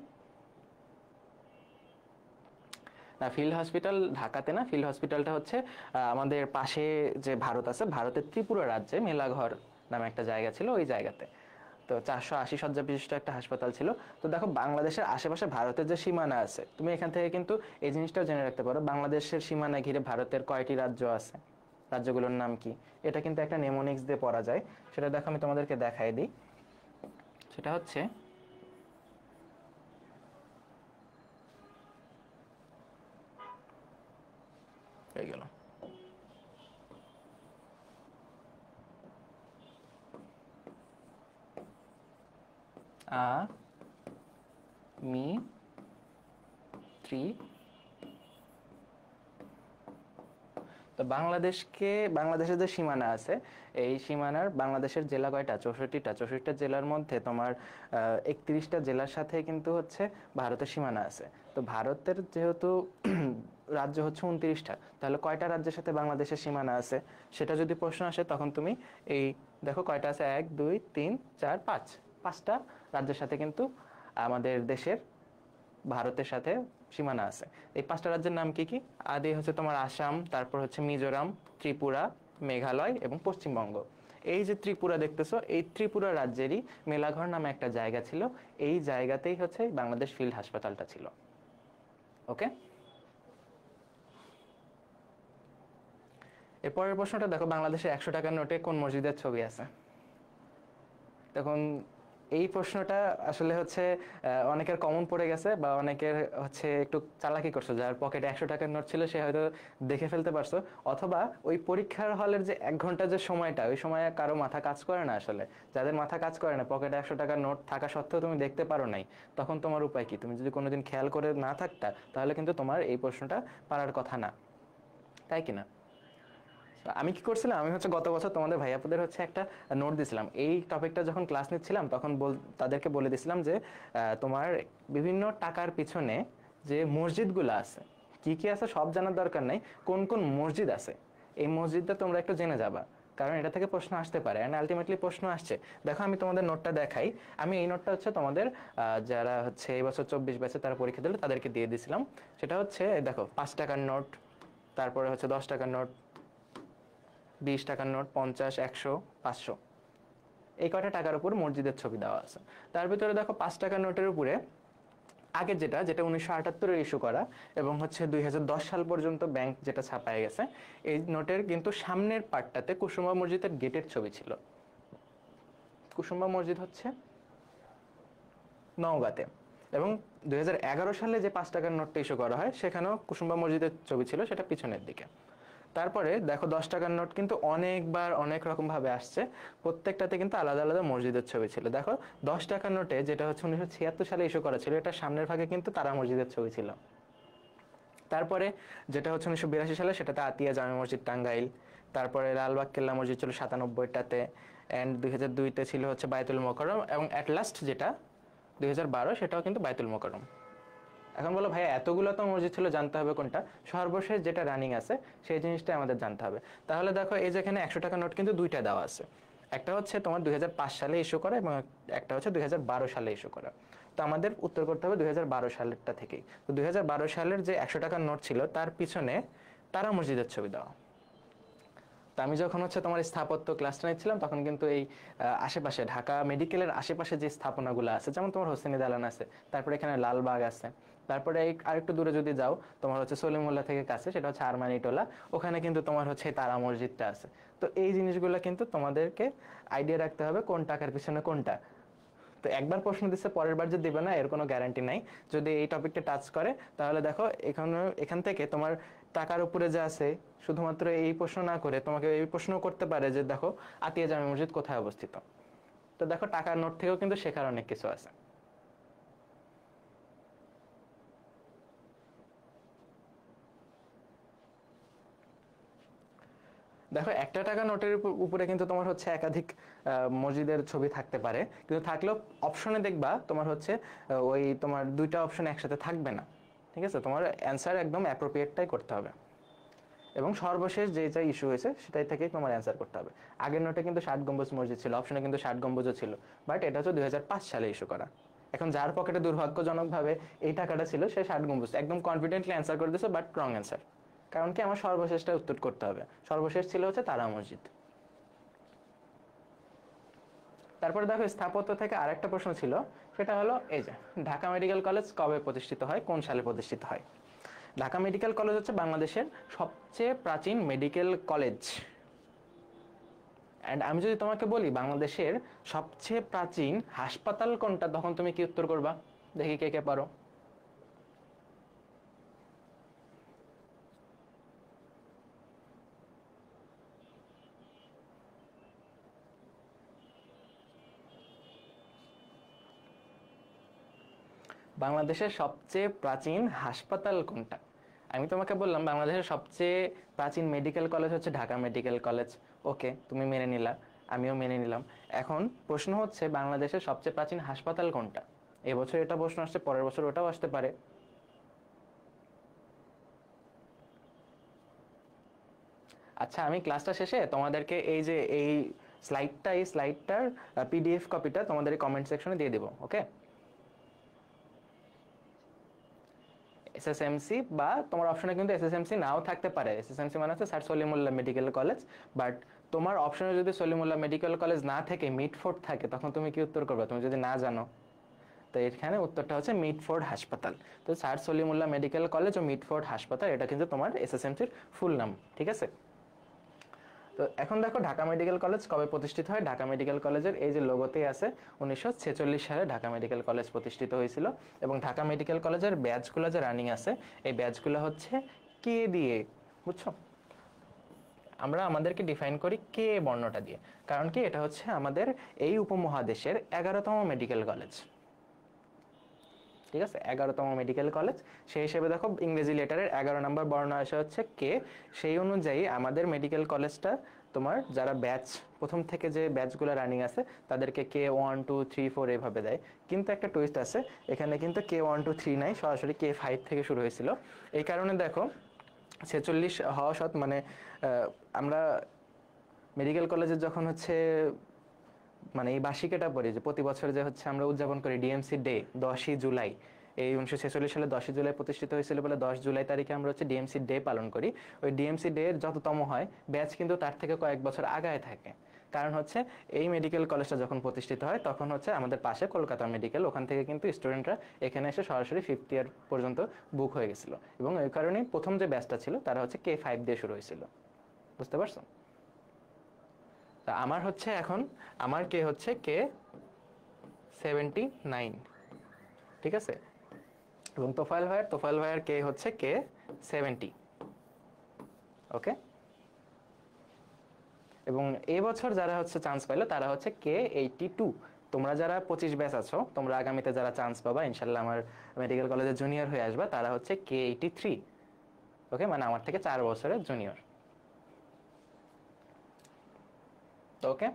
না, ফিল্ড হসপিটাল ঢাকাতে না, ফিল্ড হসপিটালটা হচ্ছে আমাদের পাশে যে ভারত আছে, ভারতের ত্রিপুরা রাজ্যে মেলাঘর নামে একটা জায়গা ছিল, ওই জায়গাতে। তো 480 শয্যা বিশিষ্ট একটা হাসপাতাল ছিল। তো দেখো বাংলাদেশের আশেপাশে ভারতের যে সীমানা আছে, তুমি এখান থেকে কিন্তু এই জিনিসটাও জেনে রাখতে পারো, বাংলাদেশের সীমানা ঘিরে ভারতের কয়টি রাজ্য আছে, রাজ্যগুলোর নাম কি। এটা কিন্তু একটা নেমোনিক্স দিয়ে পড়া যায়। সেটা দেখো আমি তোমাদেরকে দেখাই দিই। সেটা হচ্ছে হয়ে গেল আ মি 3 তো বাংলাদেশের যে সীমানা আছে, এই সীমানার বাংলাদেশের জেলা কয়টা? 64টা জেলার মধ্যে তোমার 31টা জেলার সাথে কিন্তু হচ্ছে ভারতের সীমানা আছে। তো ভারতের যেহেতু রাজ্য হচ্ছে 29টা, তাহলে কয়টা রাজ্যের সাথে বাংলাদেশের সীমানা আছে সেটা যদি প্রশ্ন আসে, তখন তুমি এই দেখো কয়টা আছে, 1 2 3 4 5, 5টা রাজ্যের সাথে কিন্তু আমাদের দেশের ভারতের সাথে সীমানা আছে। এই 5টা রাজ্যের নাম কি কি? আদি হচ্ছে তোমার আসাম, তারপর হচ্ছে মিজোরাম, ত্রিপুরা, মেঘালয় এবং পশ্চিমবঙ্গ। এই যে ত্রিপুরা দেখতেছো, এই ত্রিপুরা রাজ্যেরই মেলাঘর নামে একটা জায়গা ছিল, এই জায়গাতেই হচ্ছে বাংলাদেশ ফিল্ড হাসপাতালটা ছিল। ওকে, এরপরের প্রশ্নটা দেখো, বাংলাদেশের 100 টাকার নোটে কোন মসজিদের ছবি আছে? তখন এই প্রশ্নটা আসলে হচ্ছে অনেকের কমন পড়ে গেছে, বা অনেকের হচ্ছে একটু চালাকি করছো, যার পকেটে 100 টাকার নোট ছিল সে হয়তো দেখে ফেলতে পারছো, অথবা ওই পরীক্ষার হলের যে 1 ঘন্টা যে সময়টা, ওই সময় কারো মাথা কাজ করে না। আসলে যাদের মাথা কাজ করে না, পকেটে 100 টাকার নোট থাকা সত্ত্বেও তুমি দেখতে পারো নাই, তখন তোমার উপায় কি? তুমি যদি কোনোদিন খেয়াল করে না থাকতা, তাহলে কিন্তু তোমার এই প্রশ্নটা পারার কথা না, তাই কিনা? আমি কি করছিলাম, আমি হচ্ছে গত বছর তোমাদের ভাইয়াপুদের হচ্ছে একটা নোট দিছিলাম। এই টপিকটা যখন ক্লাস নিচ্ছিলাম, তখন তাদেরকে বলে দিছিলাম যে তোমার বিভিন্ন টাকার পিছনে যে মসজিদগুলো আছে, কি কি আছে সব জানার দরকার নাই, কোন কোন মসজিদ আছে এই মসজিদটা তোমরা একটু জেনে যাবা, কারণ এটা থেকে প্রশ্ন আসতে পারে। এন্ড আলটিমেটলি প্রশ্ন আসছে। দেখো আমি তোমাদের নোটটা দেখাই। আমি এই নোটটা হচ্ছে তোমাদের যারা হচ্ছে এই বছর 24 ব্যাচে তারা পরীক্ষা দিল তাদেরকে দিয়ে দিছিলাম। সেটা হচ্ছে দেখো 5 টাকার নোট, তারপরে হচ্ছে 10 টাকার নোট, 20 টাকার নোট, 50, 100, 500, এই কয়টা টাকার উপর মসজিদের ছবি দেওয়া আছে। তার ভিতরে দেখো 5 টাকার নোটের উপরে আগের যেটা 1978-এ ইস্যু করা এবং হচ্ছে 2010 সাল পর্যন্ত ব্যাংক যেটা ছাপায় গেছে, এই নোটের কিন্তু সামনের পার্টটাতে কুসুমবা মসজিদের গেটের ছবি ছিল। কুসুমবা মসজিদ হচ্ছে নওগাঁতে, এবং 2011 সালে যে 5 টাকার নোটটা ইস্যু করা হয় সেখানেও কুসুমবা মসজিদের ছবি ছিল, সেটা পিছনের দিকে। তারপরে দেখো 10 টাকার নোট কিন্তু অনেকবার অনেক রকম ভাবে আসছে, প্রত্যেকটাতে কিন্তু আলাদা আলাদা মসজিদের ছবি ছিল। দেখো 10 টাকার নোটে যেটা হচ্ছে 1976 সালে ইস্যু করা ছিল, এটা সামনের ভাগে কিন্তু তারা মসজিদের ছবি ছিল। তারপরে যেটা হচ্ছে 1982 সালে, সেটাতে আতিয়া জামে মসজিদ টাঙ্গাইল। তারপরে লালবাগ কেল্লা মসজিদ ছিল 97টাতে, অ্যান্ড 2002-তে ছিল হচ্ছে বায়তুল মোকাররম, এবং অ্যাট লাস্ট যেটা 2012 সেটাও কিন্তু বায়তুল মোকাররম। এখন বলো ভাইয়া এতগুলো তো মসজিদ ছিল, জানতে হবে কোনটা? সর্বশেষ যেটা রানিং আছে সেই জিনিসটা আমাদের জানতে হবে। তাহলে দেখো এই যেখানে 100 টাকা নোট কিন্তু দুইটা দেওয়া আছে, একটা হচ্ছে তোমার 2005 সালে ইস্যু করা এবং একটা হচ্ছে 2012 সালে ইস্যু করা। তো আমাদের উত্তর করতে হবে 2012 সালেরটা থেকেই। তো 2012 সালের যে 100 টাকার নোট ছিল তার পিছনে তারা মসজিদের ছবি দেওয়া। তো আমি যখন হচ্ছে তোমার স্থাপত্য ক্লাসটা নিচ্ছিলাম, তখন কিন্তু এই আশেপাশে ঢাকা মেডিকেলের আশেপাশে যে স্থাপনাগুলো আছে, যেমন তোমার হোসেনি দালান আছে, তারপরে এখানে লালবাগ আছে, তারপরে এই আরেকটু দূরে যদি যাও তোমার হচ্ছে সলিমুল্লাহ থেকে কাছে, সেটা হচ্ছে আরমানিটোলা, ওখানে কিন্তু তোমার হচ্ছে তারা মসজিদটা আছে। তো এই জিনিসগুলো কিন্তু তোমাদেরকে আইডিয়া রাখতে হবে কোন টাকার পিছনে কোনটা। তো একবার প্রশ্ন দিচ্ছে, পরের বার যে দিবে না এর কোনো গ্যারান্টি নাই। যদি এই টপিকটা টাচ করে, তাহলে দেখো এখান থেকে তোমার টাকার উপরে যে আছে, শুধুমাত্র এই প্রশ্ন না করে তোমাকে এই প্রশ্ন করতে পারে যে দেখো আতিয়া জামে মসজিদ কোথায় অবস্থিত। তো দেখো টাকার নোট থেকেও কিন্তু শেখার অনেক কিছু আছে। দেখো 1 টাকা নোটের উপরে কিন্তু তোমার হচ্ছে একাধিক মসজিদের ছবি থাকতে পারে, কিন্তু থাকলেও অপশনে দেখবা তোমার হচ্ছে ওই তোমার দুইটা অপশন একসাথে থাকবে না। ঠিক আছে, তোমার অ্যান্সার একদম অ্যাপ্রোপ্রিয়েটটাই করতে হবে, এবং সর্বশেষ যেটা ইস্যু হয়েছে সেটাই থেকেই তোমার অ্যান্সার করতে হবে। আগের নোটে কিন্তু 60 গম্বুজ মসজিদ ছিল, অপশনে কিন্তু 60 গম্বুজও ছিল, বাট এটা হচ্ছে 2005 সালে ইস্যু করা। এখন যার পকেটে দুর্ভাগ্যজনকভাবে এই টাকাটা ছিল, সে 60 গম্বুজ একদম কনফিডেন্টলি অ্যান্সার করে দিয়েছে, বাট রং অ্যান্সার। কারণ কি, আমার সর্বশেষটা উত্তর করতে হবে। সর্বশেষ ছিল হচ্ছে তারা মসজিদ। তারপরে দেখো স্থাপত্য থেকে আরেকটা প্রশ্ন ছিল, সেটা হলো এই যে ঢাকা মেডিকেল কলেজ কবে প্রতিষ্ঠিত হয়, কোন সালে প্রতিষ্ঠিত হয়? ঢাকা মেডিকেল কলেজ হচ্ছে বাংলাদেশের সবচেয়ে প্রাচীন মেডিকেল কলেজ। অ্যান্ড আমি যদি তোমাকে বলি বাংলাদেশের সবচেয়ে প্রাচীন হাসপাতাল কোনটা, তখন তুমি কি উত্তর করবা? দেখি কে কে পারো। বাংলাদেশের সবচেয়ে প্রাচীন হাসপাতাল কোনটা? আমি তোমাকে বললাম বাংলাদেশের সবচেয়ে প্রাচীন মেডিকেল কলেজ হচ্ছে ঢাকা মেডিকেল কলেজ। ওকে, তুমি মেনে নিলা, আমিও মেনে নিলাম। এখন প্রশ্ন হচ্ছে বাংলাদেশের সবচেয়ে প্রাচীন হাসপাতাল কোনটা? এবছর এটা প্রশ্ন আসছে, পরের বছর ওটাও আসতে পারে। আচ্ছা, আমি ক্লাসটা শেষে তোমাদেরকে এই যে এই স্লাইডটার পিডিএফ কপিটা তোমাদের কমেন্ট সেকশনে দিয়ে দেবো। ওকে, এসএসএমসি বা তোমার অপশনে কিন্তু এসএসএমসি নাও থাকতে পারে। এসএসএমসি মানে হচ্ছে sir Salimullah medical college, but তোমার অপশনে যদি সলিমুল্লাহ মেডিকেল কলেজ না থেকে মিটফোর্ড থাকে, তখন তুমি কি উত্তর করবে তুমি যদি না জানো? তো এখানে উত্তরটা হচ্ছে মিটফোর্ড হাসপাতাল। তো স্যার সলিমুল্লাহ মেডিকেল কলেজ ও মিটফোর্ড হাসপাতাল, এটা কিন্তু তোমার এসএসএমসির ফুল নাম। ঠিক আছে, তো এখন দেখো ঢাকা মেডিকেল কলেজ কবে প্রতিষ্ঠিত হয়। ঢাকা মেডিকেল কলেজের এই যে লোগোতেই আছে 1946 সালে ঢাকা মেডিকেল কলেজ প্রতিষ্ঠিত হয়েছিল। এবং ঢাকা মেডিকেল কলেজের ব্যাচগুলো যে রানিং আছে, এই ব্যাচগুলো হচ্ছে কে দিয়ে, বুঝছো? আমরা আমাদেরকে ডিফাইন করি কে বর্ণটা দিয়ে, কারণ কি এটা হচ্ছে আমাদের এই উপমহাদেশের 11তম মেডিকেল কলেজ। ঠিক আছে, 11তম মেডিকেল কলেজ। সেই হিসেবে দেখো ইংরেজি লেটারের 11 নম্বর বর্ণ আসে হচ্ছে কে। সেই অনুযায়ী আমাদের মেডিকেল কলেজটা তোমার যারা ব্যাচ প্রথম থেকে যে ব্যাচগুলো রানিং আছে তাদেরকে K1 2 3 4 এইভাবে দেয়। কিন্তু একটা টুইস্ট আছে এখানে, কিন্তু K1 2 3 নাই, সরাসরি K5 থেকে শুরু হয়েছিল। এই কারণে দেখো 46 হওয়া সৎ মানে আমরা মেডিকেল কলেজে যখন হচ্ছে মানে এই বার্ষিকীটা পড়ি, যে প্রতি বছর যে হচ্ছে আমরা উদযাপন করি ডিএমসি ডে 10ই জুলাই, এই 1946 সালে 10ই জুলাই প্রতিষ্ঠিত হয়েছিল বলে 10 জুলাই তারিখে আমরা হচ্ছে ডিএমসি ডে পালন করি। ওই ডিএমসি ডে এর যততম হয় ব্যাচ কিন্তু তার থেকে কয়েক বছর আগায় থাকে। কারণ হচ্ছে এই মেডিকেল কলেজটা যখন প্রতিষ্ঠিত হয় তখন হচ্ছে আমাদের পাশে কলকাতা মেডিকেল, ওখান থেকে কিন্তু স্টুডেন্টরা এখানে এসে সরাসরি 5th ইয়ার পর্যন্ত বুক হয়ে গেছিল। এবং এই কারণেই প্রথম যে ব্যাচটা ছিল তারা হচ্ছে K5 দিয়ে শুরু হয়েছিল। বুঝতে পারছো? তা আমার হচ্ছে এখন আমার কে হচ্ছে K79। ঠিক আছে, এবং তোফায়েল ভাইয়ের কে হচ্ছে K70। ওকে, এবং এই বছর যারা হচ্ছে চান্স পাইলো তারা হচ্ছে K82। তোমরা যারা 25 ব্যাচ আছো, তোমরা আগামীতে যারা চান্স পাবা ইনশাল্লাহ আমার মেডিকেল কলেজে জুনিয়র হয়ে আসবা, তারা হচ্ছে K83। ওকে, মানে আমার থেকে 4 বছরের জুনিয়র। ওকে,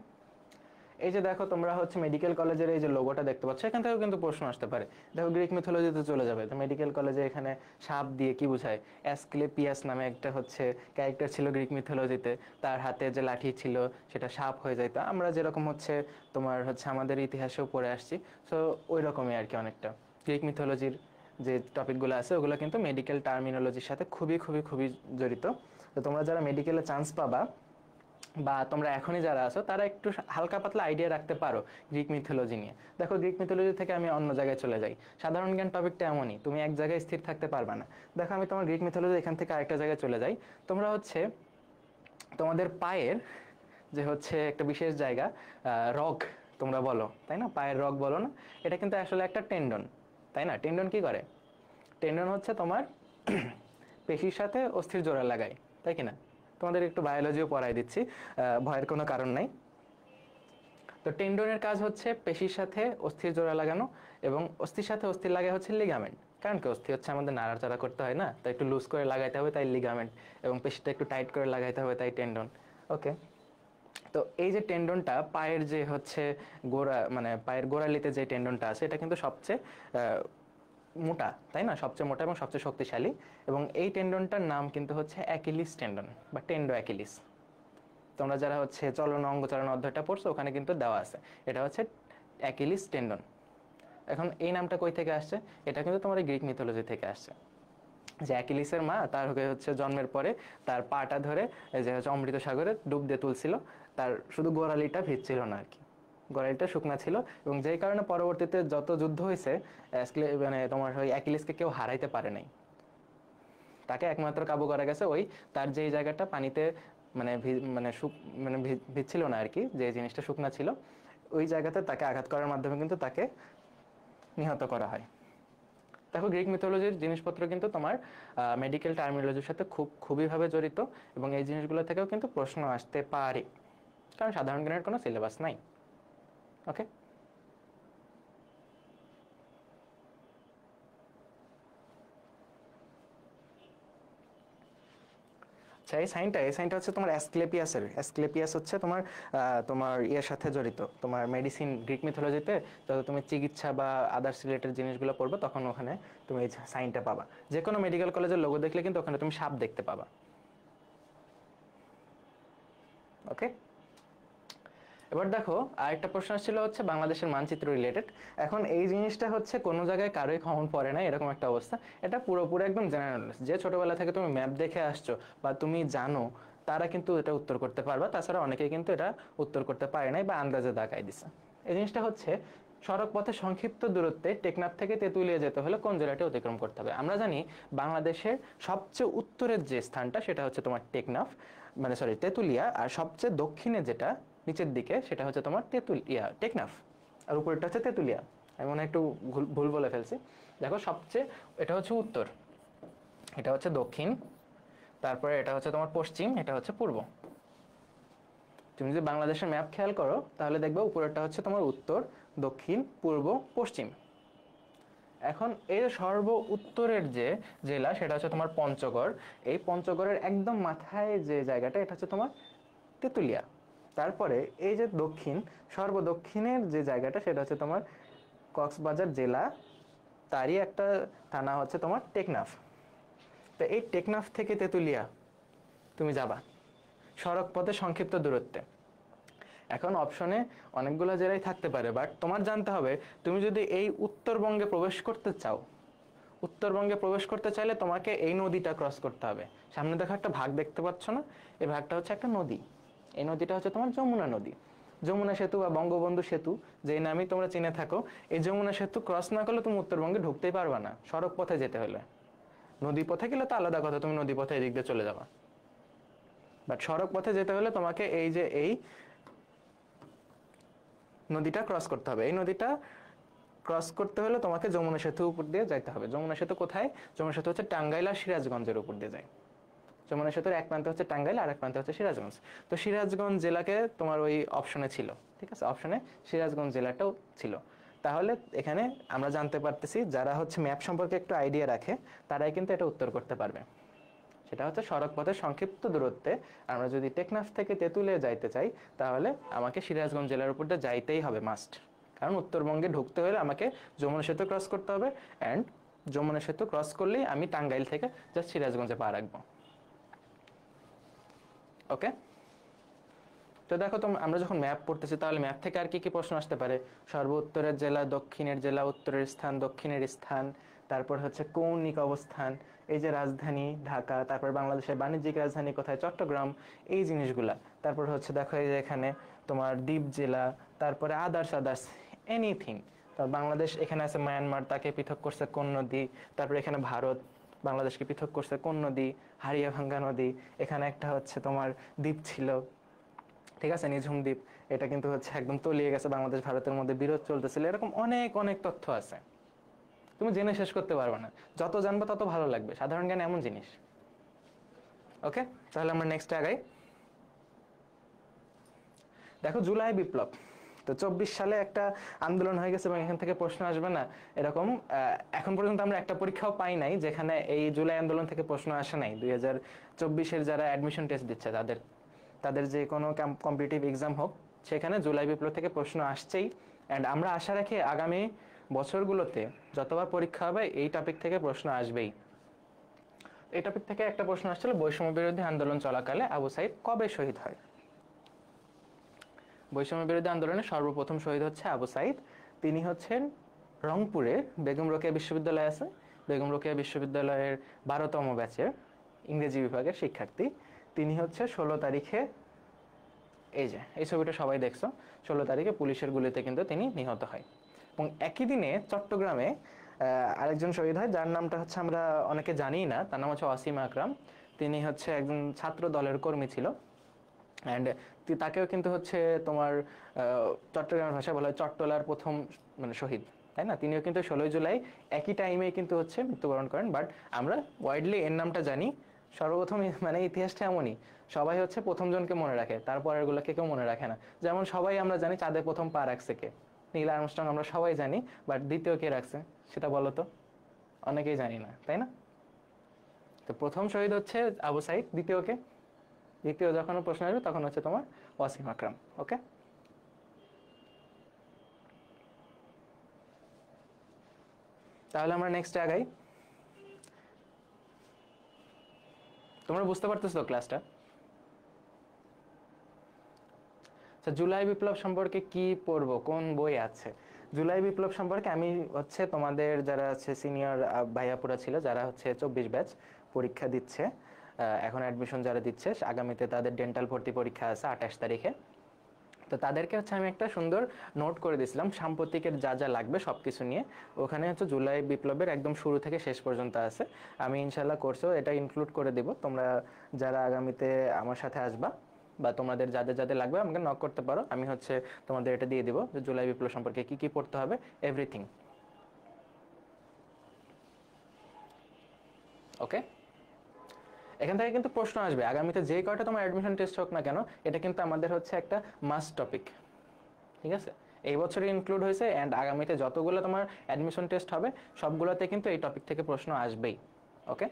এই যে দেখো তোমরা হচ্ছে মেডিকেল কলেজের এই যে লোগোটা দেখতে পাচ্ছ, এখান থেকেও কিন্তু প্রশ্ন আসতে পারে। দেখো গ্রিক মিথোলজিতে চলে যাবে, তো মেডিকেল কলেজে এখানে সাপ দিয়ে কি বোঝায়? অ্যাসক্লেপিয়াস নামে একটা হচ্ছে ক্যারেক্টার ছিল গ্রিক মিথোলজিতে, তার হাতে যে লাঠি ছিল সেটা সাপ হয়ে যেত। আমরা যেরকম হচ্ছে তোমার হচ্ছে আমাদের ইতিহাসেও পড়ে আসছি, সো ওই রকমই আর কি। অনেকটা গ্রিক মিথোলজির যে টপিকগুলো আছে ওগুলো কিন্তু মেডিকেল টার্মিনোলজির সাথে খুবই খুবই খুবই জড়িত। তো তোমরা যারা মেডিকেলে চান্স পাবা বা তোমরা এখনই যারা আছো তারা একটু হালকা পাতলা আইডিয়া রাখতে পারো গ্রিক মিথোলজি নিয়ে। দেখো গ্রিক মিথোলজি থেকে আমি অন্য জায়গায় চলে যাই, সাধারণ জ্ঞান টপিকটা এমনই, তুমি এক জায়গায় স্থির থাকতে পারবে না। দেখো আমি তোমার গ্রিক মিথোলজি এখান থেকে আরেকটা জায়গায় চলে যাই। তোমরা হচ্ছে তোমাদের পায়ের যে হচ্ছে একটা বিশেষ জায়গা, রগ তোমরা বলো তাই না, পায়ের রগ বলো না, এটা কিন্তু আসলে একটা টেন্ডন, তাই না? টেন্ডন কি করে? টেন্ডন হচ্ছে তোমার পেশির সাথে অস্থির জোড়া লাগায়, তাই কিনা? তোমাদের একটু বায়োলজিও পড়াই দিচ্ছি, ভয়ের কোনো কারণ নাই। তো টেন্ডনের কাজ হচ্ছে পেশির সাথে অস্থির জোড়া লাগানো, এবং অস্থির সাথে অস্থির লাগায় হচ্ছে লিগামেন্ট। কারণ কি অস্থি হচ্ছে আমাদের নাড়াচাড়া করতে হয় না, তাই একটু লুজ করে লাগাইতে হবে, তাই লিগামেন্ট। এবং পেশিটা একটু টাইট করে লাগাইতে হবে, তাই টেন্ডন। ওকে, তো এই যে টেন্ডনটা পায়ের যে হচ্ছে গোড়া মানে পায়ের গোড়ালিতে যে টেন্ডনটা আছে এটা কিন্তু সবচেয়ে মোটা, তাই না? সবচেয়ে মোটা এবং সবচেয়ে শক্তিশালী। এবং এই টেন্ডনটার নাম কিন্তু হচ্ছে অ্যাকিলিস টেন্ডন বা টেন্ডো অ্যাকিলিস। তোমরা যারা হচ্ছে চলন অঙ্গচালন অধ্যায়টা পড়ছো ওখানে কিন্তু দেওয়া আছে, এটা হচ্ছে অ্যাকিলিস টেন্ডন। এখন এই নামটা কই থেকে আসছে? এটা কিন্তু তোমার গ্রিক মিথোলজি থেকে আসছে, যে অ্যাকিলিসের মা তার হচ্ছে জন্মের পরে তার পাটা ধরে যে হচ্ছে অমৃত সাগরে ডুব দিয়ে তুলছিল, তার শুধু গোড়ালিটা ভিজছিল না আর কি, গোড়ালিটা শুকনা ছিল। এবং যেই কারণে পরবর্তীতে যত যুদ্ধ হয়েছে মানে তোমার ওই অ্যাকিলিসকে কেউ হারাইতে পারে নাই, তাকে একমাত্র কাবু করা গেছে ওই তার যেই জায়গাটা পানিতে মানে মানে ভিজছিল না আর কি, যে জিনিসটা শুকনা ছিল ওই জায়গাতে তাকে আঘাত করার মাধ্যমে কিন্তু তাকে নিহত করা হয়। দেখো গ্রিক মিথোলজির জিনিসপত্র কিন্তু তোমার মেডিকেল টার্মিনোলজির সাথে খুবই ভাবে জড়িত, এবং এই জিনিসগুলো থেকেও কিন্তু প্রশ্ন আসতে পারে, কারণ সাধারণ জ্ঞানের কোনো সিলেবাস নাই। ওকে, আচ্ছা, এই সাইনটা হচ্ছে তোমার অ্যাসক্লেপিয়াস হচ্ছে তোমার তোমার ইয়ের সাথে জড়িত, তোমার মেডিসিন গ্রিক মিথোলজিতে যত তুমি চিকিৎসা বা আদার্স রিলেটেড জিনিসগুলো পড়বে তখন ওখানে তুমি এই সাইনটা পাবা। যে কোনো মেডিকেল কলেজের লোগো দেখলে কিন্তু ওখানে তুমি সাপ দেখতে পাবা। ওকে, এবার দেখো আরেকটা প্রশ্ন ছিল হচ্ছে বাংলাদেশের মানচিত্র রিলেটেড। এখন এই জিনিসটা হচ্ছে কোনো জায়গায় কারোই কমন পড়ে না এরকম একটা অবস্থা। এটা পুরোপুরি একদম জেনারেল নলেজ, যে ছোটবেলা থেকে তুমি ম্যাপ দেখে আসছো বা তুমি জানো তারা কিন্তু এটা উত্তর করতে পারবা, তাছাড়া অনেকেই কিন্তু এটা উত্তর করতে পারে নাই বা আন্দাজে দাগাই দিছে। এই জিনিসটা হচ্ছে সড়ক পথে সংক্ষিপ্ত দূরত্বে টেকনাফ থেকে তেঁতুলিয়া যেতে হলে কোন জেলাটি অতিক্রম করতে হবে। আমরা জানি বাংলাদেশের সবচেয়ে উত্তরের যে স্থানটা সেটা হচ্ছে তোমার টেকনাফ, মানে সরি তেঁতুলিয়া, আর সবচেয়ে দক্ষিণে যেটা নিচের দিকে সেটা হচ্ছে তোমার টেকনাফ, আর উপরেরটা হচ্ছে তেঁতুলিয়া। আমি মনে হয় একটু ভুল বলে ফেলছি। দেখো সবচেয়ে এটা হচ্ছে উত্তর, এটা হচ্ছে দক্ষিণ, তারপরে এটা হচ্ছে তোমার পশ্চিম, এটা হচ্ছে পূর্ব। তুমি যদি বাংলাদেশের ম্যাপ খেয়াল করো তাহলে দেখবে উপরেরটা হচ্ছে তোমার উত্তর, দক্ষিণ, পূর্ব, পশ্চিম। এখন এর সর্ব উত্তরের যে জেলা সেটা হচ্ছে তোমার পঞ্চগড়। এই পঞ্চগড়ের একদম মাথায় যে জায়গাটা এটা হচ্ছে তোমার তেঁতুলিয়া। তারপরে এই যে দক্ষিণ, সর্বদক্ষিণের যে জায়গাটা সেটা হচ্ছে তোমার কক্সবাজার জেলা, তারই একটা থানা হচ্ছে তোমার টেকনাফ। তো এই টেকনাফ থেকে তেঁতুলিয়া তুমি যাবা সড়ক পথে সংক্ষিপ্ত দূরত্বে। এখন অপশনে অনেকগুলো জেলায় থাকতে পারে, বাট তোমার জানতে হবে তুমি যদি এই উত্তরবঙ্গে প্রবেশ করতে চাও, উত্তরবঙ্গে প্রবেশ করতে চাইলে তোমাকে এই নদীটা ক্রস করতে হবে। সামনে দেখো একটা ভাগ দেখতে পাচ্ছ না, এই ভাগটা হচ্ছে একটা নদী। এই নদীটা হচ্ছে তোমার যমুনা নদী। যমুনা সেতু বা বঙ্গবন্ধু সেতু যেই নামই তোমরা চিনে থাকো, এই যমুনা সেতু ক্রস না করলে তুমি উত্তরবঙ্গে ঢুকতেই পারবা না সড়ক পথে যেতে হলে। নদী পথে গেলে তো আলাদা কথা, তুমি নদী পথে এদিক দিয়ে চলে যাবা, বাট সড়ক পথে যেতে হলে তোমাকে এই যে এই নদীটা ক্রস করতে হবে। এই নদীটা ক্রস করতে হলে তোমাকে যমুনা সেতু উপর দিয়ে যাইতে হবে। যমুনা সেতু কোথায়? যমুনা সেতু হচ্ছে টাঙ্গাইল আর সিরাজগঞ্জের উপর দিয়ে যায়। যমুনা সেতুর এক প্রান্তে হচ্ছে টাঙ্গাইল আর এক প্রান্তে হচ্ছে সিরাজগঞ্জ। তো সিরাজগঞ্জ জেলাকে তোমার ওই অপশনে ছিল, ঠিক আছে, অপশনে সিরাজগঞ্জ জেলাটাও ছিল। তাহলে এখানে আমরা জানতে পারতেছি যারা হচ্ছে ম্যাপ সম্পর্কে একটু আইডিয়া রাখে তারাই কিন্তু এটা উত্তর করতে পারবে। সেটা হচ্ছে সড়ক পথের সংক্ষিপ্ত দূরত্বে আমরা যদি টেকনাফ থেকে তেঁতুলিয়া যাইতে চাই তাহলে আমাকে সিরাজগঞ্জ জেলার উপর দিয়ে যাইতেই হবে মাস্ট। কারণ উত্তরবঙ্গে ঢুকতে হলে আমাকে যমুনা সেতু ক্রস করতে হবে, অ্যান্ড যমুনা সেতু ক্রস করলেই আমি টাঙ্গাইল থেকে জাস্ট সিরাজগঞ্জে পা রাখবো। ওকে, তো দেখো আমরা যখন ম্যাপ পড়তেছি তাহলে ম্যাপ থেকে আর কি কি প্রশ্ন আসতে পারে? সর্ব উত্তরের জেলা, দক্ষিণের জেলা, উত্তরের স্থান, দক্ষিণের স্থান, তারপর হচ্ছে কৌণিক অবস্থান, এই যে রাজধানী ঢাকা, তারপর বাংলাদেশের বাণিজ্যিক রাজধানী কোথায়, চট্টগ্রাম, এই জিনিসগুলা। তারপর হচ্ছে দেখো এই যে এখানে তোমার দ্বীপ জেলা, তারপরে আদার্স এনিথিং। তার বাংলাদেশ এখানে আছে মায়ানমার, তাকে পৃথক করছে কোন নদী, তারপর এখানে ভারত বাংলাদেশকে পৃথক করছে কোন নদী, হারিয়াভাঙ্গা নদী। এখানে একটা হচ্ছে তোমার দ্বীপ ছিল, ঠিক আছে, নিঝুম দ্বীপ, এটা কিন্তু হচ্ছে একদম তলিয়ে গেছে, বাংলাদেশ ভারতের মধ্যে বিরোধ চলতেছিল। এরকম অনেক অনেক তথ্য আছে, তুমি জেনে শেষ করতে পারবে না। যত জানবে তত ভালো লাগবে, সাধারণ জ্ঞান এমন জিনিস। ওকে, তাহলে আমরা নেক্সট আগাই। দেখো জুলাই বিপ্লব, তো 24 সালে একটা আন্দোলন হয়ে গেছে এবং এখান থেকে প্রশ্ন আসবে না এরকম এখন পর্যন্ত আমরা একটা পরীক্ষাও পাই নাই যেখানে এই জুলাই আন্দোলন থেকে প্রশ্ন আসে নাই। 2024-এর যারা অ্যাডমিশন টেস্ট দিচ্ছে তাদের যে কোনো কম্পিটিটিভ এক্সাম হোক, সেখানে জুলাই বিপ্লব থেকে প্রশ্ন আসছেই। অ্যান্ড আমরা আশা রাখি আগামী বছরগুলোতে যতবার পরীক্ষা হবে এই টপিক থেকে প্রশ্ন আসবেই। এই টপিক থেকে একটা প্রশ্ন আসছিল, বৈষম্য বিরোধী আন্দোলন চলাকালে আবু সাইদ কবে শহীদ হয়? বৈষম্য বিরোধী আন্দোলনে সর্বপ্রথম শহীদ হচ্ছে আবু সাইদ। তিনি হচ্ছেন রংপুরে বেগম রোকেয়া বিশ্ববিদ্যালয় আছে, বেগম রোকেয়া বিশ্ববিদ্যালয়ের 12তম ব্যাচের ইংরেজি বিভাগের শিক্ষার্থী। তিনি হচ্ছে 16 তারিখে, এই যে এই ছবিটা সবাই দেখছো, 16 তারিখে পুলিশের গুলিতে কিন্তু তিনি নিহত হয়। এবং একই দিনে চট্টগ্রামে আরেকজন শহীদ হয় যার নামটা হচ্ছে আমরা অনেকে জানি না, তার নাম হচ্ছে ওয়াসিম আকরাম। তিনি হচ্ছে একজন ছাত্র দলের কর্মী ছিল, অ্যান্ড তাকেও কিন্তু হচ্ছে তোমার চট্টগ্রামের ভাষায় বলা হয় চট্টলার প্রথম মানে শহীদ, তাই না? তিনিও কিন্তু 16 জুলাই একই টাইমে কিন্তু হচ্ছে মৃত্যুবরণ করেন। বাট আমরা ওয়াইডলি এর নামটা জানি, সর্বপ্রথম মানে ইতিহাসটা এমনই, সবাই হচ্ছে প্রথম জনকে মনে রাখে, তারপরের গুলোকে কেউ মনে রাখে না। যেমন সবাই আমরা জানি চাঁদে প্রথম পা রাখছে কে, নীল আর্মস্ট্রং, আমরা সবাই জানি, বাট দ্বিতীয় কে রাখছে সেটা বলো তো, অনেকেই জানি না, তাই না? তো প্রথম শহীদ হচ্ছে আবু সাইদ, দ্বিতীয় কে? দ্বিতীয় যখন প্রশ্ন আসবে তখন হচ্ছে তোমার ওয়াসিম আকরাম। ওকে, তাহলে আমরা নেক্সট আগাই। তোমরা বুঝতে পারতেছো ক্লাসটা? আচ্ছা, জুলাই বিপ্লব সম্পর্কে কি পড়বো, কোন বই আছে? জুলাই বিপ্লব সম্পর্কে আমি হচ্ছে তোমাদের যারা আছে সিনিয়র ভাইয়াপুরা ছিল, যারা হচ্ছে 24 ব্যাচ পরীক্ষা দিচ্ছে, এখন অ্যাডমিশন যারা দিচ্ছে, আগামীতে তাদের ডেন্টাল ভর্তি পরীক্ষা আছে 28 তারিখে। তো তাদেরকে হচ্ছে আমি একটা সুন্দর নোট করে দিয়েছিলাম সাম্প্রতিকের যা যা লাগবে সব কিছু নিয়ে। ওখানে হচ্ছে জুলাই বিপ্লবের একদম শুরু থেকে শেষ পর্যন্ত আছে। আমি ইনশাল্লাহ কোর্সেও এটা ইনক্লুড করে দেব। তোমরা যারা আগামীতে আমার সাথে আসবা বা তোমাদের যাদের যাদের লাগবে আমাকে নক করতে পারো, আমি হচ্ছে তোমাদের এটা দিয়ে দিব যে জুলাই বিপ্লব সম্পর্কে কি কি পড়তে হবে, এভরিথিং। ওকে, এখান থেকে কিন্তু প্রশ্ন আসবে আগামীতে, যে কয়টা তোমার অ্যাডমিশন টেস্ট হোক না কেন, এটা কিন্তু আমাদের হচ্ছে একটা মাস্ট টপিক। ঠিক আছে, এই বছরই ইনক্লুড হয়েছে, অ্যান্ড আগামীতে যতগুলো তোমার অ্যাডমিশন টেস্ট হবে সবগুলোতে কিন্তু এই টপিক থেকে প্রশ্ন আসবেই। ওকে,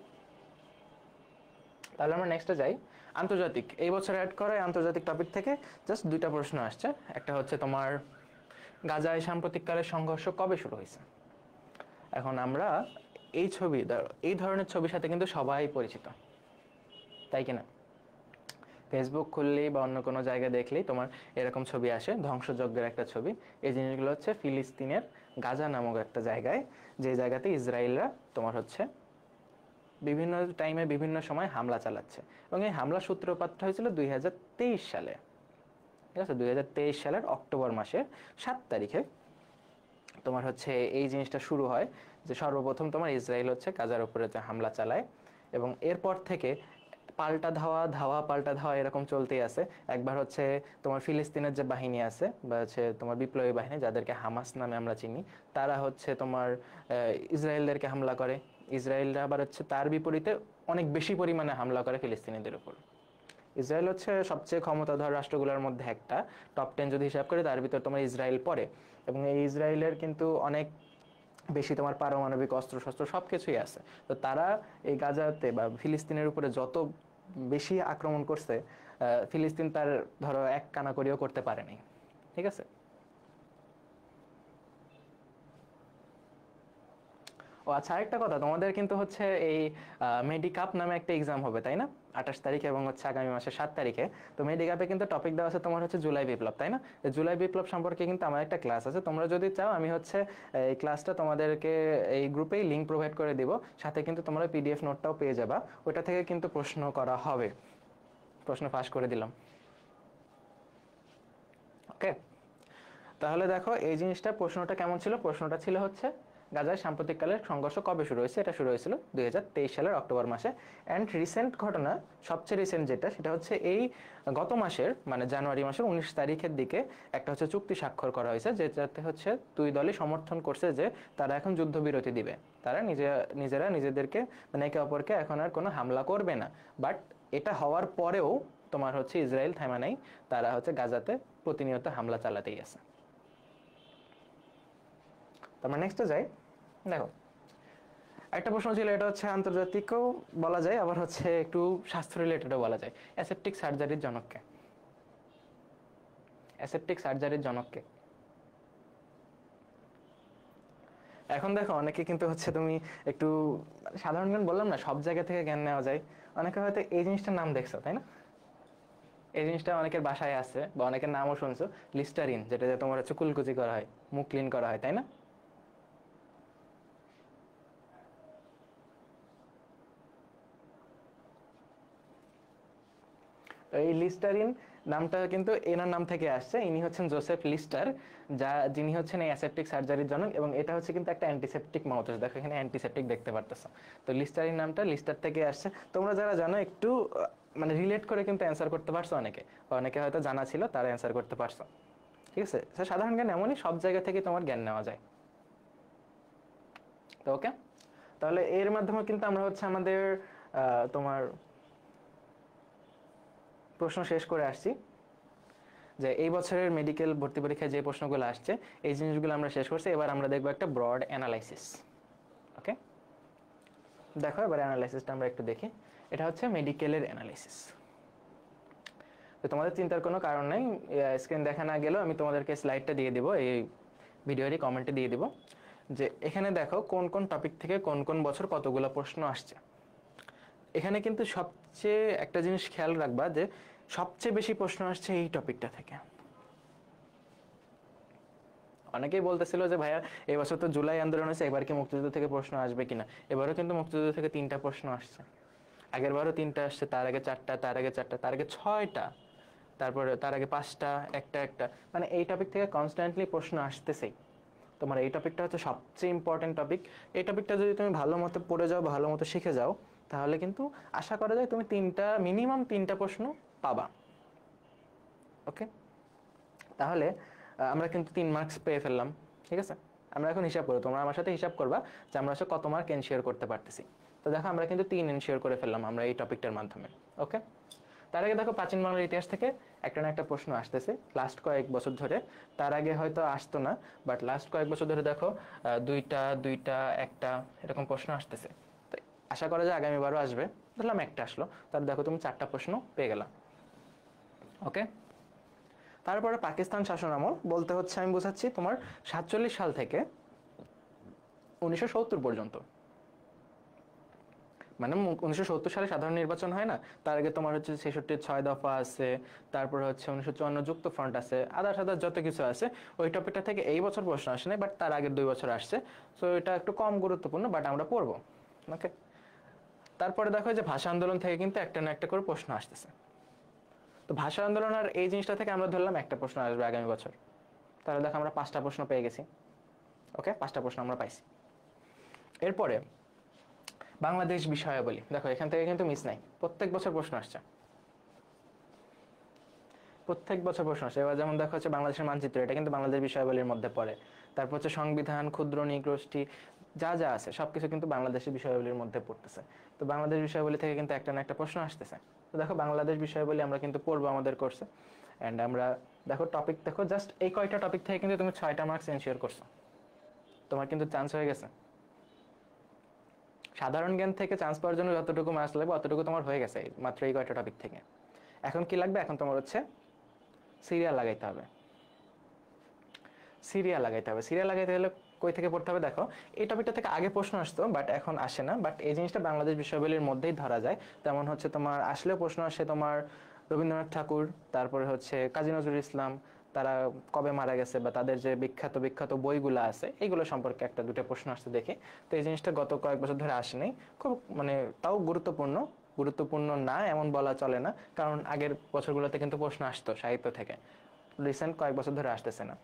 তাহলে আমরা নেক্সটে যাই। আন্তর্জাতিক, এই বছর অ্যাড করা আন্তর্জাতিক টপিক থেকে জাস্ট দুইটা প্রশ্ন আসছে। একটা হচ্ছে তোমার গাজায় সাম্প্রতিককালের সংঘর্ষ কবে শুরু হয়েছে। এখন আমরা এই ছবি, এই ধরনের ছবির সাথে কিন্তু সবাই পরিচিত, তাই কিনা? ফেসবুক খুললেই বা অন্য কোনো জায়গায় দেখলেই তোমার এরকম ছবি আসে, ধ্বংসযজ্ঞের একটা ছবি। এই জিনিসগুলো হচ্ছে ফিলিস্তিনের গাজা নামক একটা জায়গায়, যে জায়গাতে ইসরায়েলরা তোমার হচ্ছে বিভিন্ন টাইমে বিভিন্ন সময় হামলা চালাচ্ছে। এবং এই হামলার সূত্রপাতটা হয়েছিল 2023 সালে। ঠিক আছে, 2023 সালের অক্টোবর মাসের 7 তারিখে তোমার হচ্ছে এই জিনিসটা শুরু হয়, যে সর্বপ্রথম তোমার ইসরায়েল হচ্ছে গাজার উপরে হামলা চালায়। এবং এরপর থেকে পাল্টা ধাওয়া ধাওয়া পাল্টা ধাওয়া এরকম চলতেই আছে। একবার হচ্ছে তোমার ফিলিস্তিনের যে বাহিনী আছে বা হচ্ছে তোমার বিপ্লবী বাহিনী, যাদেরকে হামাস নামে আমরা চিনি, তারা হচ্ছে তোমার ইসরায়েলদেরকে হামলা করে। ইসরায়েলরা আবার হচ্ছে তার বিপরীতে অনেক বেশি পরিমাণে হামলা করে ফিলিস্তিনিদের উপর। ইসরায়েল হচ্ছে সবচেয়ে ক্ষমতাধর রাষ্ট্রগুলোর মধ্যে একটা, টপ 10 যদি হিসাব করি তার ভিতর তোমার ইসরায়েল পড়ে। এবং এই ইসরায়েলের কিন্তু অনেক বেশি তোমার পারমাণবিক অস্ত্র শস্ত্র সব কিছুই আছে। তো তারা এই গাজাতে বা ফিলিস্তিনের উপরে যত বেশি আক্রমণ করছে, ফিলিস্তিন তার ধরো এক কানা করেও করতে পারেনি। ঠিক আছে, ও আচ্ছা, আরেকটা কথা, তোমাদের কিন্তু হচ্ছে এই মেডিকাপ নামে একটা এক্সাম হবে, তাই না? 28 তারিখে এবং হচ্ছে আগামী মাসের 7 তারিখে। তো মেডিকাপে কিন্তু টপিক দেওয়া আছে তোমার হচ্ছে জুলাই বিপ্লব, তাই না? জুলাই বিপ্লব সম্পর্কে কিন্তু আমার একটা ক্লাস আছে, তোমরা যদি চাও আমি হচ্ছে এই ক্লাসটা তোমাদেরকে এই গ্রুপেই লিঙ্ক প্রোভাইড করে দিব, সাথে কিন্তু তোমরা পিডিএফ নোটটাও পেয়ে যাবা। ওটা থেকে কিন্তু প্রশ্ন করা হবে, প্রশ্ন ফাঁস করে দিলাম। ওকে, তাহলে দেখো এই জিনিসটা, প্রশ্নটা কেমন ছিল? প্রশ্নটা ছিল হচ্ছে গাজায় সাম্প্রতিককালের সংঘর্ষ কবে শুরু হয়েছে। এটা শুরু হয়েছিল 2023 সালের অক্টোবর মাসে। অ্যান্ড রিসেন্ট ঘটনা, সবচেয়ে রিসেন্ট যেটা, সেটা হচ্ছে এই গত মাসের মানে জানুয়ারি মাসের 19 তারিখের দিকে একটা হচ্ছে চুক্তি স্বাক্ষর করা হয়েছে, যেটাতে হচ্ছে দুই দলই সমর্থন করছে যে তারা এখন যুদ্ধবিরতি দিবে। তারা নিজেরা নিজেদেরকে মানে একে অপরকে এখন আর কোনো হামলা করবে না। বাট এটা হওয়ার পরেও তোমার হচ্ছে ইসরায়েল থামা নেই, তারা হচ্ছে গাজাতে প্রতিনিয়ত হামলা চালাতেই আছে। তারপর নেক্সটে যাই। দেখো, একটা প্রশ্ন ছিল, এটা হচ্ছে আন্তর্জাতিকও বলা যায়, আবার হচ্ছে একটু স্বাস্থ্য রিলেটেডও বলা যায়। অ্যাসেপটিক সার্জারির জনককে? অ্যাসেপটিক সার্জারির জনককে? এখন দেখো, অনেকে কিন্তু হচ্ছে তুমি একটু সাধারণ জ্ঞান বললাম না, সব জায়গা থেকে জ্ঞান নেওয়া যায়। অনেকে হয়তো এই জিনিসটার নাম দেখছো, তাই না? এই জিনিসটা অনেকের বাসায় আছে বা অনেকের নামও শুনছো, লিস্টারিন, যেটা তোমার হচ্ছে কুলকুচি করা হয়, মুখ ক্লিন করা হয়, তাই না? এই লিস্টারিন নামটা কিন্তু এনার নাম থেকে আসছে। ইনি হচ্ছেন জোসেফ লিস্টার, যিনি হচ্ছেন এই অ্যাসেপটিক সার্জারির জনক। এবং এটা হচ্ছে কিন্তু একটা অ্যান্টিসেপটিক মাউথওয়াশ, দেখো এখানে অ্যান্টিসেপটিক দেখতে পারতেছো। তো লিস্টারিন নামটা লিস্টার থেকে আসছে। তোমরা যারা জানো একটু মানে রিলেট করে কিন্তু অ্যান্সার করতে পারছো, অনেকে বা অনেকে হয়তো জানা ছিল তারা অ্যান্সার করতে পারছো। ঠিক আছে, সাধারণ জ্ঞান এমনই, সব জায়গা থেকে তোমার জ্ঞান নেওয়া যায়। তো ওকে, তাহলে এর মাধ্যমে কিন্তু আমরা হচ্ছে আমাদের তোমার প্রশ্ন শেষ করে আসছি। যে এই বছরের মেডিকেল ভর্তি পরীক্ষায় যে প্রশ্নগুলো আসছে এই জিনিসগুলো আমরা শেষ করছি। এবার আমরা দেখবো একটা ব্রড অ্যানালাইসিস। ওকে, দেখো এবার অ্যানালাইসিসটা আমরা একটু দেখি। এটা হচ্ছে মেডিকেলের অ্যানালাইসিস। তো তোমাদের চিন্তার কোনো কারণ নেই, স্ক্রিন দেখা না গেলেও আমি তোমাদেরকে স্লাইডটা দিয়ে দিব, এই ভিডিওরই কমেন্টে দিয়ে দিব, যে এখানে দেখো কোন কোন টপিক থেকে কোন কোন বছর কতগুলো প্রশ্ন আসছে। এখানে কিন্তু সবচেয়ে একটা জিনিস খেয়াল রাখবা যে সবচেয়ে বেশি প্রশ্ন আসছে এই টপিকটা থেকে। অনেকেই বলতেছিল যে ভাইয়া এই বছর তো জুলাই আন্দোলন হয়েছে, এবার কি মুক্তিযুদ্ধ থেকে প্রশ্ন আসবে কিনা। এবারও কিন্তু মুক্তিযুদ্ধ থেকে 3টা প্রশ্ন আসছে, আগের বারও 3টা আসছে, তার আগে 4টা, তার আগে 4টা, তার আগে 6টা, তারপরে তার আগে 5টা, একটা একটা, মানে এই টপিক থেকে কনস্ট্যান্টলি প্রশ্ন আসতেছেই। তোমার এই টপিকটা হচ্ছে সবচেয়ে ইম্পর্টেন্ট টপিক। এই টপিকটা যদি তুমি ভালো মতো পড়ে যাও, ভালো মতো শিখে যাও, তাহলে কিন্তু আশা করা যায় তুমি মিনিমাম 3টা প্রশ্ন পাবা। ওকে, তাহলে আমরা কিন্তু 3 মার্কস পেয়ে ফেললাম। ঠিক আছে, আমরা এখন হিসাব করবো, তোমরা আমার সাথে হিসাব করবা যে আমরা আসলে কত মার্ক এনশিওর করতে পারতেছি। তো দেখো আমরা কিন্তু 3 এনশিওর করে ফেললাম আমরা এই টপিকটার মাধ্যমে। ওকে, তার আগে দেখো প্রাচীন বাংলার ইতিহাস থেকে একটা না একটা প্রশ্ন আসতেছে লাস্ট কয়েক বছর ধরে। তার আগে হয়তো আসতো না, বাট লাস্ট কয়েক বছর ধরে দেখো দুইটা একটা এরকম প্রশ্ন আসতেছে। তো আশা করা যায় আগামীবারও আসবে। ধরলাম একটা আসলো, তাহলে দেখো তুমি 4টা প্রশ্ন পেয়ে গেলা। ওকে, তারপরে পাকিস্তান শাসন আমল বলতে হচ্ছে, আমি বোঝাচ্ছি তোমার 47 সাল থেকে 1970 পর্যন্ত। মানে 1970 সালে সাধারণ নির্বাচন হয় না, তার আগে তোমার হচ্ছে 66 6 দফা আছে, তারপরে হচ্ছে 1954 যুক্ত ফ্রন্ট আছে, আদার্স যত কিছু আছে। ওই টপিকটা থেকে এই বছর প্রশ্ন আসে নাই, বাট তার আগের 2 বছর আসছে। সো এটা একটু কম গুরুত্বপূর্ণ, বাট আমরা পড়বো। ওকে, তারপরে দেখো যে ভাষা আন্দোলন থেকে কিন্তু একটা না একটা করে প্রশ্ন আসতেছে। তো ভাষা আন্দোলন আর এই জিনিসটা থেকে আমরা ধরলাম একটা প্রশ্ন আসবে আগামী বছর। তাহলে দেখো আমরা 5টা প্রশ্ন পেয়ে গেছি। ওকে, 5টা প্রশ্ন আমরা পাইছি। এরপরে বাংলাদেশ বিষয়াবলী, দেখো এখান থেকে কিন্তু মিস নাই, প্রত্যেক বছর প্রশ্ন আসছে, প্রত্যেক বছর প্রশ্ন আসছে। এবার যেমন দেখো হচ্ছে বাংলাদেশের মানচিত্র, এটা কিন্তু বাংলাদেশ বিষয়াবলীর মধ্যে পড়ে। তারপর হচ্ছে সংবিধান, ক্ষুদ্র নৃগোষ্ঠী, যা যা আছে সবকিছু কিন্তু বাংলাদেশের বিষয়াবলীর মধ্যে পড়তেছে। তো বাংলাদেশ বিষয়াবলী থেকে কিন্তু একটা না একটা প্রশ্ন আসতেছে। তো দেখো বাংলাদেশ বিষয়াবলী আমরা কিন্তু পড়বো আমাদের কোর্সে। অ্যান্ড আমরা দেখো টপিক দেখো, জাস্ট এই কয়টা টপিক থেকে কিন্তু তুমি 6টা মার্কস এনশিওর করছো, তোমার কিন্তু চান্স হয়ে গেছে। সাধারণ জ্ঞান থেকে চান্স পাওয়ার জন্য যতটুকু মার্কস লাগবে অতটুকু তোমার হয়ে গেছে মাত্র এই কয়টা টপিক থেকে। এখন কি লাগবে, এখন তোমার হচ্ছে সিরিয়াল লাগাইতে হবে। সিরিয়াল লাগাইতে হলে কই থেকে পড়তে হবে, দেখো এই টপিকটা থেকে আগে প্রশ্ন আসতো, বাট এখন আসে না। বাট এই জিনিসটা বাংলাদেশ বিষয়াবলীর মধ্যেই ধরা যায়। তেমন হচ্ছে তোমার আসলেও প্রশ্ন আসে তোমার রবীন্দ্রনাথ ঠাকুর, তারপরে হচ্ছে কাজী নজরুল ইসলাম, তারা কবে মারা গেছে, বা তাদের যে বিখ্যাত বিখ্যাত বইগুলো আছে এইগুলো সম্পর্কে একটা দুটো প্রশ্ন আসতে দেখি। তো এই জিনিসটা গত কয়েক বছর ধরে আসেনি, খুব মানে তাও গুরুত্বপূর্ণ না এমন বলা চলে না, কারণ আগের বছরগুলোতে কিন্তু প্রশ্ন আসতো সাহিত্য থেকে, রিসেন্ট কয়েক বছর ধরে আসতেছে না।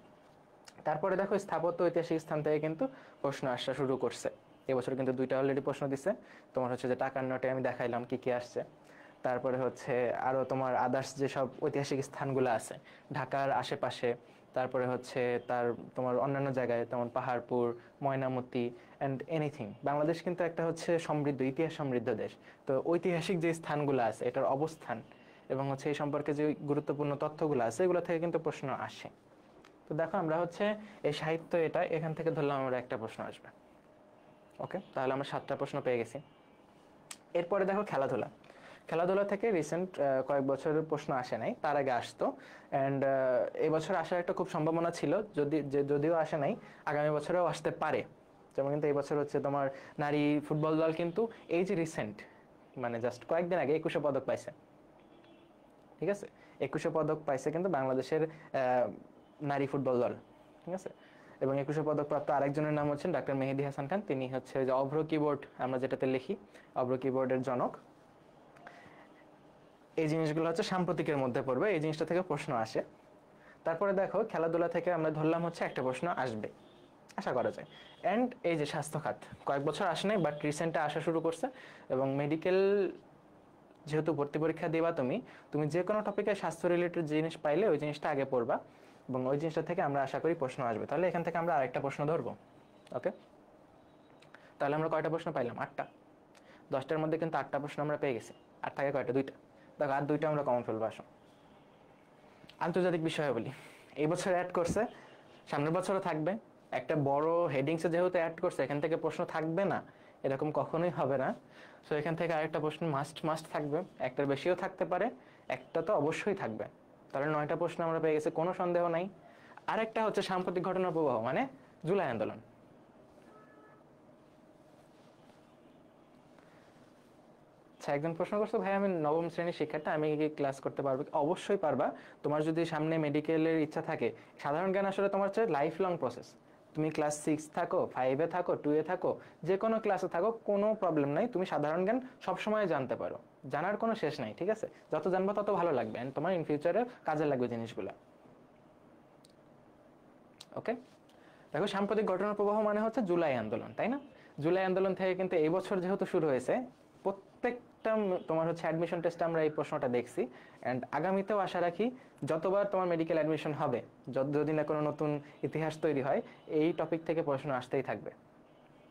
তারপরে দেখো স্থাপত্য ঐতিহাসিক স্থান থেকে কিন্তু প্রশ্ন আসা শুরু করছে। এবছর কিন্তু 2টা অলরেডি প্রশ্ন দিছে। তোমার হচ্ছে যে টাকার নোটে আমি দেখাইলাম কি কি আসছে। তারপরে হচ্ছে আরো তোমার আদার্স যেসব ঐতিহাসিক স্থানগুলো আছে ঢাকার আশেপাশে, তারপরে হচ্ছে তার তোমার অন্যান্য জায়গায়, যেমন পাহাড়পুর, ময়নামতি অ্যান্ড এনিথিং। বাংলাদেশ কিন্তু একটা হচ্ছে সমৃদ্ধ, ইতিহাস সমৃদ্ধ দেশ। তো ঐতিহাসিক যে স্থানগুলো আছে এটার অবস্থান এবং হচ্ছে এই সম্পর্কে যে গুরুত্বপূর্ণ তথ্যগুলো আছে এগুলো থেকে কিন্তু প্রশ্ন আসে। তো দেখো আমরা হচ্ছে এই সাহিত্য, এটা এখান থেকে ধরলাম আমরা একটা প্রশ্ন আসবে। ওকে, তাহলে আমরা 7টা প্রশ্ন পেয়ে গেছি। এরপরে দেখো খেলাধুলা থেকে রিসেন্ট কয়েক বছরের প্রশ্ন আসে নাই, তার আগে আসতো। অ্যান্ড এই বছর আসার একটা খুব সম্ভাবনা ছিল, যদিও আসে নাই, আগামী বছরেও আসতে পারে। যেমন কিন্তু এই বছর হচ্ছে তোমার নারী ফুটবল দল কিন্তু এই যে রিসেন্ট মানে জাস্ট কয়েকদিন আগে 21 পদক পাইছে। ঠিক আছে, 21 পদক পাইছে কিন্তু বাংলাদেশের নারী ফুটবল দল। ঠিক আছে, এবং 21 পদক প্রাপ্ত আরেকজনের নাম হচ্ছেন ডাক্তার মেহেদী হাসান খান। তিনি হচ্ছে যে অভ্র কিবোর্ড আমরা যেটাতে লিখি, অভ্র কিবোর্ডের জনক। এই জিনিসগুলো হচ্ছে সাম্প্রতিকের মধ্যে পড়বে, এই জিনিসটা থেকে প্রশ্ন আসে। তারপরে দেখো খেলাধুলা থেকে আমরা ধরলাম হচ্ছে একটা প্রশ্ন আসবে, আশা করা যায়। অ্যান্ড এই যে স্বাস্থ্য খাত কয়েক বছর আসে নাই, বাট রিসেন্টে আসা শুরু করছে। এবং মেডিকেল যেহেতু ভর্তি পরীক্ষা দিবা, তুমি যে কোনো টপিকে স্বাস্থ্য রিলেটেড জিনিস পাইলে ওই জিনিসটা আগে পড়বা, এবং ওই জিনিসটা থেকে আমরা আশা করি প্রশ্ন আসবে। তাহলে এখান থেকে আমরা আরেকটা প্রশ্ন ধরবো। ওকে, তাহলে আমরা কয়টা প্রশ্ন পাইলাম, 8টা। 10টার মধ্যে কিন্তু 8টা প্রশ্ন আমরা পেয়ে গেছি। 8 থাকে কয়টা, 2টা। দেখো আর 2টা আমরা কমন ফেলবো। আসো আন্তর্জাতিক বিষয়াবলী এই বছর অ্যাড করছে, সামনের বছরও থাকবে। একটা বড় হেডিংসে যেহেতু অ্যাড করছে, এখান থেকে প্রশ্ন থাকবে না এরকম কখনোই হবে না। সো এখান থেকে আরেকটা প্রশ্ন মাস্ট থাকবে, একটার বেশিও থাকতে পারে, একটা তো অবশ্যই থাকবে। তাহলে 9টা প্রশ্ন আমরা পেয়ে গেছি, কোনো সন্দেহ নাই। আরেকটা হচ্ছে সাম্প্রতিক ঘটনার প্রবাহ, মানে জুলাই আন্দোলন। আচ্ছা, একজন প্রশ্ন করছো, ভাই আমি নবম শ্রেণীর শিক্ষার্থী, আমি কি ক্লাস করতে পারবো? অবশ্যই পারবা। তোমার যদি সামনে মেডিকেলের ইচ্ছা থাকে, সাধারণ জ্ঞান আসলে তোমার হচ্ছে লাইফ লং প্রসেস। তুমি ক্লাস 6 থাকো, 5-এ থাকো, 2-এ থাকো, যে কোনো ক্লাসে থাকো, কোনো প্রবলেম নাই। তুমি সাধারণ জ্ঞান সবসময় জানতে পারো, জানার কোনো শেষ নাই, ঠিক আছে? যত জানবো তত ভালো লাগবে, এন্ড তোমার ইন ফিউচারে কাজে লাগবে জিনিসগুলো। ওকে, দেখো সাম্প্রতিক ঘটনার প্রবাহ মানে হচ্ছে জুলাই আন্দোলন, তাই না? জুলাই আন্দোলন থেকে কিন্তু এই বছর যেহেতু শুরু হয়েছে, প্রত্যেকটা তোমার হচ্ছে অ্যাডমিশন টেস্টে আমরা এই প্রশ্নটা দেখছি, অ্যান্ড আগামীতেও আশা রাখি যতবার তোমার মেডিকেল অ্যাডমিশন হবে, যদি না কোনো নতুন ইতিহাস তৈরি হয়, এই টপিক থেকে প্রশ্ন আসতেই থাকবে।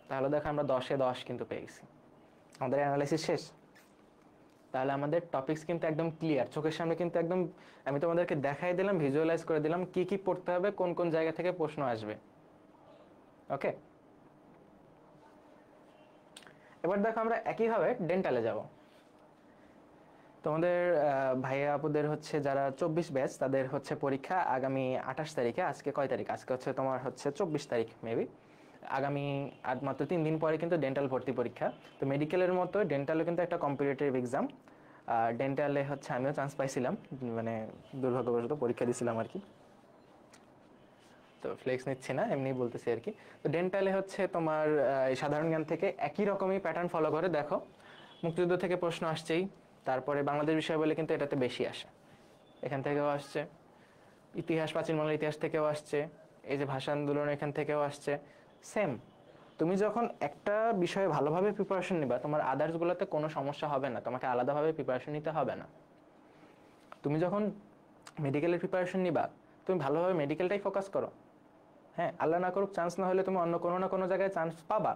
তাহলে দেখো আমরা 10-এ 10 কিন্তু পেয়ে গেছি। আমাদের অ্যানালাইসিস শেষ। তাহলে আমাদের টপিকস কিন্তু একদম ক্লিয়ার, চোখের সামনে কিন্তু একদম আমি তোমাদেরকে দেখাই দিলাম, ভিজুয়ালাইজ করে দিলাম কি কি পড়তে হবে, কোন কোন জায়গা থেকে প্রশ্ন আসবে। ওকে, এবার দেখো আমরা একইভাবে ডেন্টালে যাব। তোমাদের ভাইয়া আপুদের হচ্ছে যারা 24 ব্যাচ, তাদের হচ্ছে পরীক্ষা আগামী 28 তারিখে। আজকে কয় তারিখ? আজকে হচ্ছে তোমার হচ্ছে 24 তারিখ মেবি। আগামী মাত্র 3 দিন পরে কিন্তু ডেন্টাল ভর্তি পরীক্ষা। তো মেডিকেলের মতো ডেন্টালও কিন্তু একটা কম্পিটিটিভ এক্সাম। ডেন্টালে হচ্ছে আমিও চান্স পাইছিলাম, মানে দুর্ভাগ্যবশত পরীক্ষা দিয়েছিলাম আর কি। তো ফ্লেক্স নিচ্ছি না, এমনি বলতেছি আর কি। তো ডেন্টালে হচ্ছে তোমার সাধারণ জ্ঞান থেকে একই রকমই প্যাটার্ন ফলো করে। দেখো মুক্তিযুদ্ধ থেকে প্রশ্ন আসছেই, তারপরে বাংলাদেশ বিষয় বলে কিন্তু এটাতে বেশি আসে, এখান থেকেও আসছে। ইতিহাস, প্রাচীন বাংলার ইতিহাস থেকেও আসছে। এই যে ভাষা আন্দোলন, এখান থেকেও আসছে। সেম, তুমি যখন একটা বিষয়ে ভালোভাবে প্রিপারেশন নিবা, তোমার আদার্সগুলোতে কোনো সমস্যা হবে না, তোমাকে আলাদাভাবে প্রিপারেশন নিতে হবে না। তুমি যখন মেডিকেলের প্রিপারেশন নিবা, তুমি ভালোভাবে মেডিকেলটাই ফোকাস করো। হ্যাঁ, আল্লাহ না করুক চান্স না হলে তুমি অন্য কোনো না কোনো জায়গায় চান্স পাবা,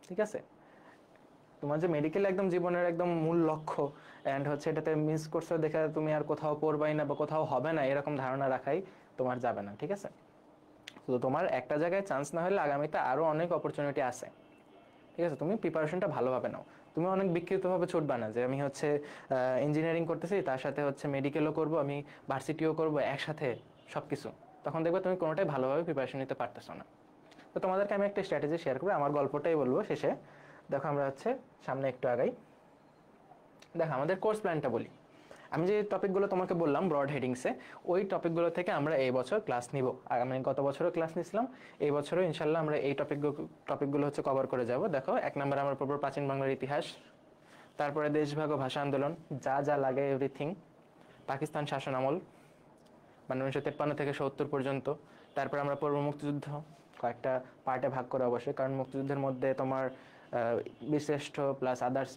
ঠিক আছে? তোমার যে মেডিকেল একদম জীবনের একদম মূল লক্ষ্য, অ্যান্ড হচ্ছে এটাতে মিস করছো দেখে তুমি আর কোথাও পড়বাই না বা কোথাও হবে না, এরকম ধারণা রাখাই তোমার যাবে না, ঠিক আছে? তো তোমার একটা জায়গায় চান্স না হলে আগামীতে আরো অনেক অপরচুনিটি আছে, ঠিক আছে? তুমি প্রিপারেশনটা ভালোভাবে নাও। তুমি অনেক বিক্ষিপ্তভাবে ছুটবা না যে আমি হচ্ছে ইঞ্জিনিয়ারিং করতেছি, তার সাথে হচ্ছে মেডিকেলও করব, আমি ভার্সিটিও করব, একসাথে সবকিছু। তখন দেখবে তুমি কোনোটাই ভালোভাবে প্রিপারেশন নিতে পারতেছো না। তো তোমাদেরকে আমি একটা স্ট্র্যাটেজি শেয়ার করবো, আমার গল্পটাই বলবো শেষে। দেখো আমরা হচ্ছে সামনে একটু আগাই। দেখো আমাদের কোর্স প্ল্যানটা বলি। আমি যে টপিকগুলো তোমাকে বললাম ব্রড হেডিংসে, ওই টপিকগুলো থেকে আমরা এই বছর ক্লাস নিব। আমি গত বছরও ক্লাস নিয়েছিলাম, এই বছরও ইনশাল্লাহ আমরা এই টপিকগুলো হচ্ছে কভার করে যাব। দেখো 1 নম্বরে আমরা পড়বো প্রাচীন বাংলার ইতিহাস, তারপরে দেশভাগ ও ভাষা আন্দোলন, যা যা লাগে এভরিথিং, পাকিস্তান শাসন আমল মানে 1953 থেকে 70 পর্যন্ত। তারপর আমরা পড়বো মুক্তিযুদ্ধ, কয়েকটা পার্টে ভাগ করে অবশ্যই, কারণ মুক্তিযুদ্ধের মধ্যে তোমার বীরশ্রেষ্ঠ প্লাস আদার্স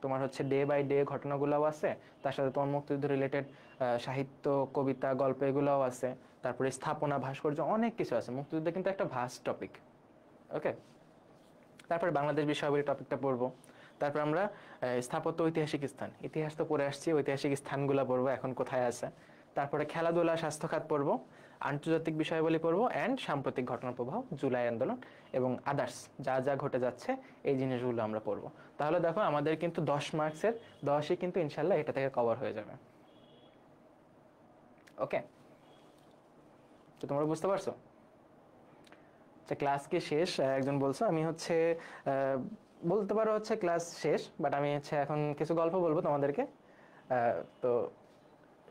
তোমার হচ্ছে ডে বাই ডে ঘটনাগুলোও আছে, তার সাথে তোমার মুক্তিযুদ্ধ রিলেটেড সাহিত্য, কবিতা, গল্প এগুলোও আছে। তারপরে স্থাপনা, ভাস্কর্য, অনেক কিছু আছে। মুক্তিযুদ্ধ কিন্তু একটা ভাস্ট টপিক। ওকে, তারপরে বাংলাদেশ বিষয়াবলী টপিকটা পড়বো। তারপর আমরা স্থাপত্য, ঐতিহাসিক স্থান, ইতিহাস তো পড়ে আসছি, ঐতিহাসিক স্থানগুলো পড়বো এখন কোথায় আছে। তারপরে খেলাধুলা, স্বাস্থ্য খাত পড়বো, আন্তর্জাতিক বিষয়াবলী পড়বো, অ্যান্ড সাম্প্রতিক ঘটনা প্রবাহ, জুলাই আন্দোলন এবং আদার্স যা যা ঘটে যাচ্ছে এই জিনিসগুলো আমরা পড়বো। তাহলে দেখো আমাদের কিন্তু 10 মার্কসের 10ই কিন্তু ইনশাল্লাহ এটা থেকে কভার হয়ে যাবে। ওকে, তো তোমরা বুঝতে পারছো? আচ্ছা, ক্লাস কি শেষ? একজন বলছো। আমি হচ্ছে বলতে পারো হচ্ছে ক্লাস শেষ, বাট আমি হচ্ছে এখন কিছু গল্প বলবো তোমাদেরকে। তো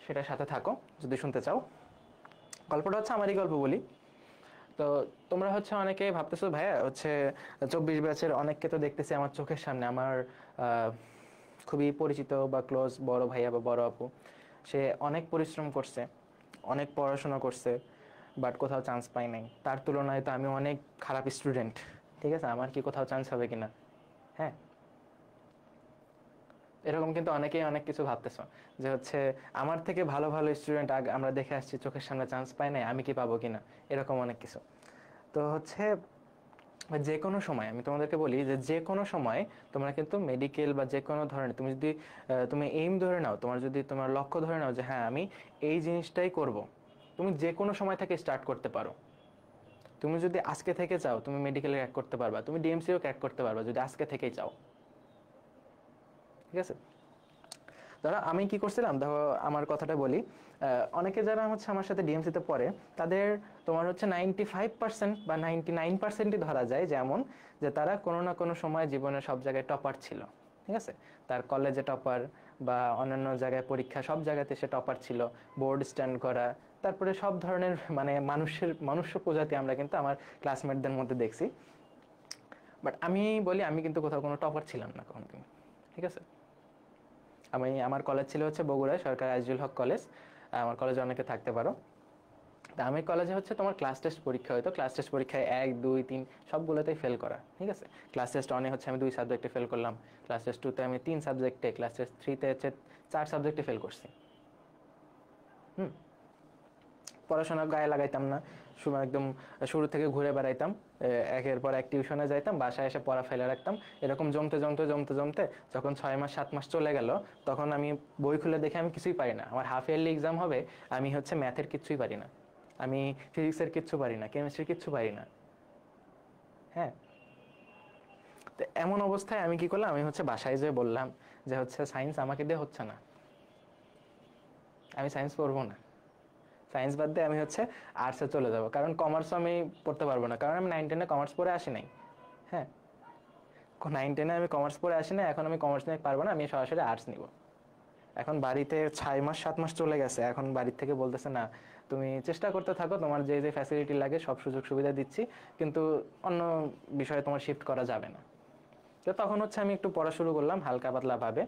সেটার সাথে থাকো যদি শুনতে চাও। গল্পটা হচ্ছে আমারই গল্প বলি। তো তোমরা হচ্ছে অনেকে ভাবতেছো ভাইয়া হচ্ছে 24 ব্যাচের অনেককে তো দেখতেছি আমার চোখের সামনে, আমার খুবই পরিচিত বা ক্লোজ বড় ভাইয়া বা বড় আপু, সে অনেক পরিশ্রম করছে, অনেক পড়াশোনা করছে, বাট কোথাও চান্স পাই নাই। তার তুলনায় তো আমি অনেক খারাপ স্টুডেন্ট, ঠিক আছে? আমার কি কোথাও চান্স হবে কিনা? হ্যাঁ, এরকম কিন্তু অনেকেই অনেক কিছু ভাবতেছো যে হচ্ছে আমার থেকে ভালো ভালো স্টুডেন্ট আমরা দেখে আসছি, চোখের সামনে চান্স পাই নাই, আমি কি পাবো কিনা, এরকম অনেক কিছু। তো হচ্ছে যে কোনো সময় আমি তোমাদেরকে বলি যে যে কোনো সময় তোমরা কিন্তু মেডিকেল বা যে কোনো ধরনের তুমি যদি তুমি এইম ধরে নাও, তোমার যদি তোমার লক্ষ্য ধরে নাও যে হ্যাঁ আমি এই জিনিসটাই করব, তুমি যে কোনো সময় থেকে স্টার্ট করতে পারো। তুমি যদি আজকে থেকে চাও তুমি মেডিকেলে ক্র্যাক করতে পারবা, তুমি ডিএমসিও ক্র্যাক করতে পারবা যদি আজকে থেকেই চাও, ঠিক আছে? ধরো আমি কি করছিলাম, দেখো আমার কথাটা বলি, অনেকে যারা হচ্ছে আমার সাথে ডিএমসিতে পড়ে তাদের তোমার হচ্ছে 95% বা 99%ই ধরা যায় যেমন যে তারা কোনো না কোনো সময় জীবনের সব জায়গায় টপার ছিল, ঠিক আছে? তার কলেজে টপার বা অন্যান্য জায়গায় পরীক্ষা সব জায়গাতে সে টপার ছিল, বোর্ড স্ট্যান্ড করা, তারপরে সব ধরনের মানে মনুষ্য প্রজাতি আমরা কিন্তু আমার ক্লাসমেটদের মধ্যে দেখছি। বাট আমি বলি আমি কিন্তু কোথাও কোনো টপার ছিলাম না কখনো, ঠিক আছে? আমার কলেজ ছিল হচ্ছে বগুড়ায় সরকারি আজিজুল হক কলেজ, আমার কলেজে অনেকে থাকতে পারো। তা আমি কলেজে হচ্ছে তোমার ক্লাস টেস্ট পরীক্ষা হতো, ক্লাস টেস্ট পরীক্ষায় 1 2 3 সবগুলোতেই ফেল করা, ঠিক আছে? ক্লাস টেস্ট 1 হচ্ছে আমি 2 সাবজেক্টে ফেল করলাম, ক্লাস টেস্ট 2 তে আমি 3 সাবজেক্টে, ক্লাস টেস্ট 3 তে হচ্ছে 4 সাবজেক্টে ফেল করছি। হুম, পড়াশোনা গায়ে লাগাইতাম না, একদম শুরু থেকে ঘুরে বেড়াইতাম, একের পর এক টিউশনে যাইতাম, বাসায় এসে পড়া ফেলে রাখতাম, এরকম জমতে জমতে জমতে জমতে যখন 6 মাস 7 মাস চলে গেল তখন আমি বই খুলে দেখে আমি কিছুই পারি না, আমার হাফ ইয়ারলি এক্সাম হবে, আমি হচ্ছে ম্যাথের কিচ্ছুই পারি না, আমি ফিজিক্সের কিচ্ছু পারি না, কেমিস্ট্রির কিচ্ছু পারি না। হ্যাঁ, তো এমন অবস্থায় আমি কি করলাম, আমি হচ্ছে বাসায় যেয়ে বললাম যে হচ্ছে সায়েন্স আমাকে দিয়ে হচ্ছে না, আমি সায়েন্স পড়বো না, সায়েন্স বাদ দিয়ে আমি হচ্ছে আর্টসে চলে যাব, কারণ কমার্সও আমি পড়তে পারবো না, কারণ আমি 9 10-এ কমার্স পড়ে আসি নাই। হ্যাঁ, 9 10-এ আমি কমার্স পড়ে আসি না, এখন আমি কমার্স নিয়ে পারবো না, আমি সরাসরি আর্টস নিব। এখন বাড়িতে 6 মাস 7 মাস চলে গেছে, এখন বাড়ির থেকে বলতেছে না তুমি চেষ্টা করতে থাকো, তোমার যে যে ফ্যাসিলিটি লাগে সব সুযোগ সুবিধা দিচ্ছি, কিন্তু অন্য বিষয়ে তোমার শিফট করা যাবে না। তো তখন হচ্ছে আমি একটু পড়া শুরু করলাম হালকা পাতলা ভাবে,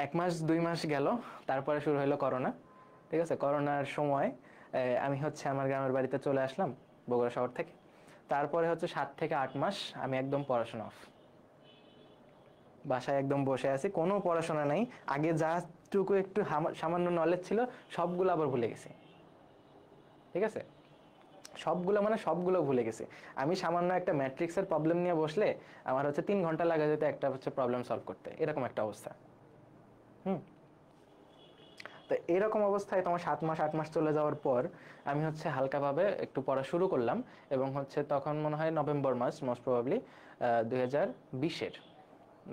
1 মাস 2 মাস গেল, তারপরে শুরু হলো করোনা, ঠিক আছে? করোনার সময় আমি হচ্ছে আমার গ্রামের বাড়িতে চলে আসলাম বগুড়া শহর থেকে, তারপরে হচ্ছে 7 থেকে 8 মাস আমি একদম পড়াশোনা অফ, বাসায় একদম বসে আছি, কোনো পড়াশোনা নাই, আগে যাটুকু একটু সামান্য নলেজ ছিল সবগুলো আবার ভুলে গেছি, ঠিক আছে? সবগুলো মানে সবগুলো ভুলে গেছি। আমি সামান্য একটা ম্যাট্রিক্সের প্রবলেম নিয়ে বসলে আমার হচ্ছে 3 ঘন্টা লাগা যেত একটা হচ্ছে প্রবলেম সলভ করতে, এরকম একটা অবস্থা। হুম, তো এরকম অবস্থায় তোমার 7 মাস 8 মাস চলে যাওয়ার পর আমি হচ্ছে হালকাভাবে একটু পড়া শুরু করলাম, এবং হচ্ছে তখন মনে হয় নভেম্বর মাস মোস্ট প্রবাবলি 2020-এর,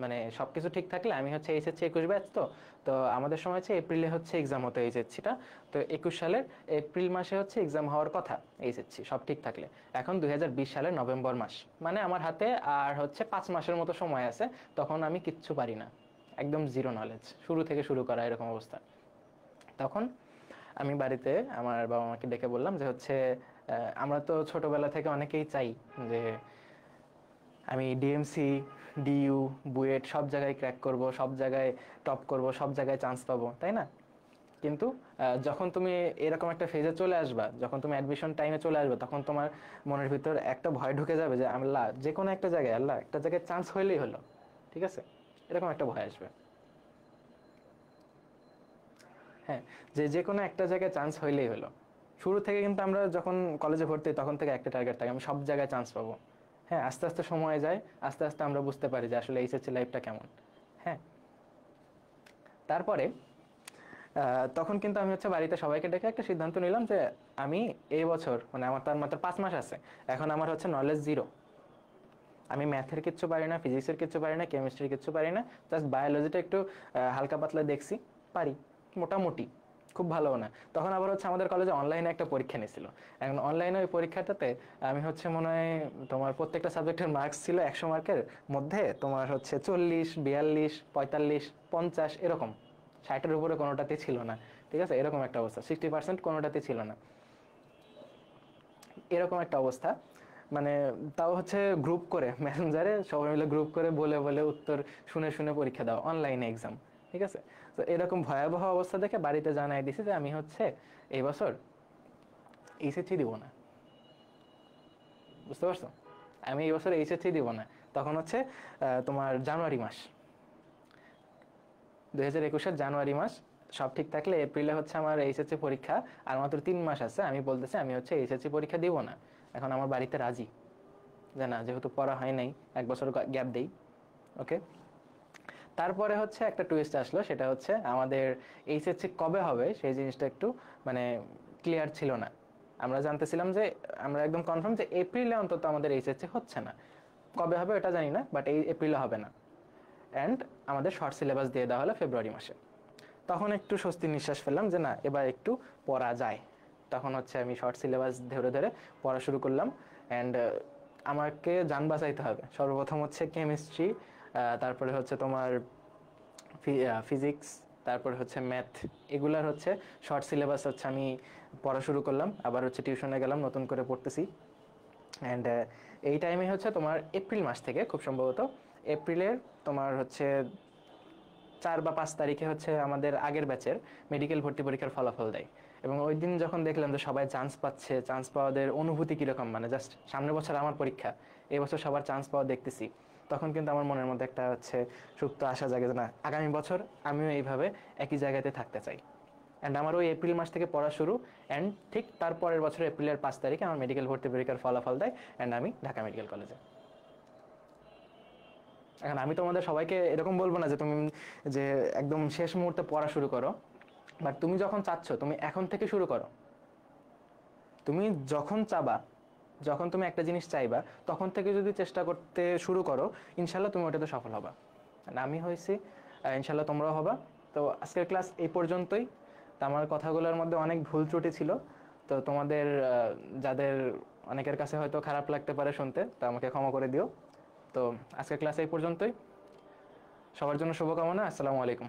মানে সবকিছু ঠিক থাকলে আমি হচ্ছে এইচএসসি 21 ব্যাচ, তো তো আমাদের সময় হচ্ছে এপ্রিলে হচ্ছে এক্সাম হতো এইচএসসিটা, তো 21 সালের এপ্রিল মাসে হচ্ছে এক্সাম হওয়ার কথা এইচএসসি সব ঠিক থাকলে। এখন 2020 সালের নভেম্বর মাস, মানে আমার হাতে আর হচ্ছে 5 মাসের মতো সময় আছে, তখন আমি কিচ্ছু পারি না, একদম জিরো নলেজ, শুরু থেকে শুরু করা এরকম অবস্থা। তখন আমি বাড়িতে আমার বাবা মাকে ডেকে বললাম যে হচ্ছে আমরা তো ছোটবেলা থেকে অনেকেই চাই যে আমি ডিএমসি, ডিইউ, বুয়েট সব জায়গায় ক্র্যাক করব, সব জায়গায় টপ করব, সব জায়গায় চান্স পাবো, তাই না? কিন্তু যখন তুমি এরকম একটা ফেজে চলে আসবা, যখন তুমি অ্যাডমিশন টাইমে চলে আসবে, তখন তোমার মনের ভিতর একটা ভয় ঢুকে যাবে যে আল্লাহ যে কোনো একটা জায়গায়, আল্লাহ একটা জায়গায় চান্স হইলেই হলো, ঠিক আছে? এরকম একটা ভয় আসবে। হ্যাঁ, যে যে কোনো একটা জায়গায় চান্স হইলেই হলো। শুরু থেকে কিন্তু আমরা যখন কলেজে ভর্তি হই তখন থেকে একটা টার্গেট থাকে আমি সব জায়গায় চান্স পাবো। হ্যাঁ, আস্তে আস্তে সময় যায়, আস্তে আস্তে আমরা বুঝতে পারি যে আসলে এইচএসসি লাইফটা কেমন। হ্যাঁ, তারপরে তখন কিন্তু আমি হচ্ছে বাড়িতে সবাইকে ডেকে একটা সিদ্ধান্ত নিলাম যে আমি এই বছর, মানে আমার তার মাত্র 5 মাস আছে, এখন আমার হচ্ছে নলেজ জিরো, আমি ম্যাথের কিচ্ছু পারি না, ফিজিক্সের কিচ্ছু পারি না, কেমিস্ট্রির কিচ্ছু পারি না, জাস্ট বায়োলজিটা একটু হালকা পাতলা দেখছি, পারি মোটামুটি, খুব ভালো না। তখন আবার হচ্ছে আমাদের কলেজে অনলাইনে একটা পরীক্ষা নিয়েছিল, এখন অনলাইনে ওই পরীক্ষাটাতে আমি হচ্ছে মনে হয় তোমার প্রত্যেকটা সাবজেক্টের মার্কস ছিল 100 মার্কের মধ্যে তোমার হচ্ছে 40 42 45 50 এরকম, 60-এর উপরে কোনোটাতেই ছিল না, ঠিক আছে? এরকম একটা অবস্থা, 60% কোনোটাতেই ছিল না, এরকম একটা অবস্থা। মানে তাও হচ্ছে গ্রুপ করে মেসেঞ্জারে সবাই মিলে গ্রুপ করে বলে বলে উত্তর শুনে শুনে পরীক্ষা দাও, অনলাইনে এক্সাম, ঠিক আছে? তো এরকম ভয়াবহ অবস্থা দেখে বাড়িতে জানাই দিছি যে আমি হচ্ছে এই বছর এইচএসসি দিব না, বুঝতে পারছো? আমি এই বছর এইচএসসি দিব না। তখন হচ্ছে তোমার জানুয়ারি মাস, 2021-এর জানুয়ারি মাস, সব ঠিক থাকলে এপ্রিলে হচ্ছে আমার এইচএসসি পরীক্ষা, আর মাত্র 3 মাস আছে, আমি বলতেছি আমি হচ্ছে এইচএসসি পরীক্ষা দিব না। এখন আমার বাড়িতে রাজি যে না, যেহেতু পড়া হয় নাই 1 বছর গ্যাপ দেই, ওকে? তারপরে হচ্ছে একটা টুইস্ট আসলো, সেটা হচ্ছে আমাদের এইচএসসি কবে হবে সেই জিনিসটা একটু মানে ক্লিয়ার ছিল না। আমরা জানতেছিলাম যে, আমরা একদম কনফার্ম যে এপ্রিলে অন্তত আমাদের এইচএসসি হচ্ছে না, কবে হবে এটা জানি না, বাট এই এপ্রিলে হবে না। অ্যান্ড আমাদের শর্ট সিলেবাস দিয়ে দেওয়া হলো ফেব্রুয়ারি মাসে। তখন একটু স্বস্তির নিঃশ্বাস ফেললাম যে না, এবার একটু পড়া যায়। তখন হচ্ছে আমি শর্ট সিলেবাস ধরে ধরে পড়া শুরু করলাম। অ্যান্ড আমাকে যান বাঁচাইতে হবে। সর্বপ্রথম হচ্ছে কেমিস্ট্রি, তারপরে হচ্ছে তোমার ফিজিক্স, তারপরে হচ্ছে ম্যাথ, এগুলার হচ্ছে শর্ট সিলেবাস হচ্ছে আমি পড়া শুরু করলাম। আবার হচ্ছে টিউশনে গেলাম, নতুন করে পড়তেছি। অ্যান্ড এই টাইমে হচ্ছে তোমার এপ্রিল মাস থেকে, খুব সম্ভবত এপ্রিলের তোমার হচ্ছে 4 বা 5 তারিখে হচ্ছে আমাদের আগের ব্যাচের মেডিকেল ভর্তি পরীক্ষার ফলাফল দেয়। এবং ওই দিন যখন দেখলাম যে সবাই চান্স পাচ্ছে, চান্স পাওয়াদের অনুভূতি কীরকম, মানে জাস্ট সামনের বছর আমার পরীক্ষা, এই বছর সবার চান্স পাওয়া দেখতেছি, তখন কিন্তু আমার মনের মধ্যে একটা হচ্ছে সুপ্ত আশা জাগে যে না, আগামী বছর আমিও এইভাবে একই জায়গাতে থাকতে চাই। অ্যান্ড আমার ওই এপ্রিল মাস থেকে পড়া শুরু। অ্যান্ড ঠিক তার পরের বছর এপ্রিলের 5 তারিখে আমার মেডিকেল ভর্তি পরীক্ষার ফলাফল দেয়, অ্যান্ড আমি ঢাকা মেডিকেল কলেজে। এখন আমি তোমাদের সবাইকে এরকম বলবো না যে তুমি যে একদম শেষ মুহূর্তে পড়া শুরু করো, বাট তুমি যখন চাচ্ছ তুমি এখন থেকে শুরু করো। তুমি যখন চাবা, যখন তুমি একটা জিনিস চাইবা, তখন থেকে যদি চেষ্টা করতে শুরু করো, ইনশাল্লাহ তুমি ওটাতে সফল হবা। And আমি হয়েছি, ইনশাল্লাহ তোমরাও হবা। তো আজকের ক্লাস এই পর্যন্তই। তো আমার কথাগুলোর মধ্যে অনেক ভুল ত্রুটি ছিল, তো তোমাদের যাদের অনেকের কাছে হয়তো খারাপ লাগতে পারে শুনতে, তো আমাকে ক্ষমা করে দিও। তো আজকের ক্লাস এই পর্যন্তই। সবার জন্য শুভকামনা। আসসালামু আলাইকুম।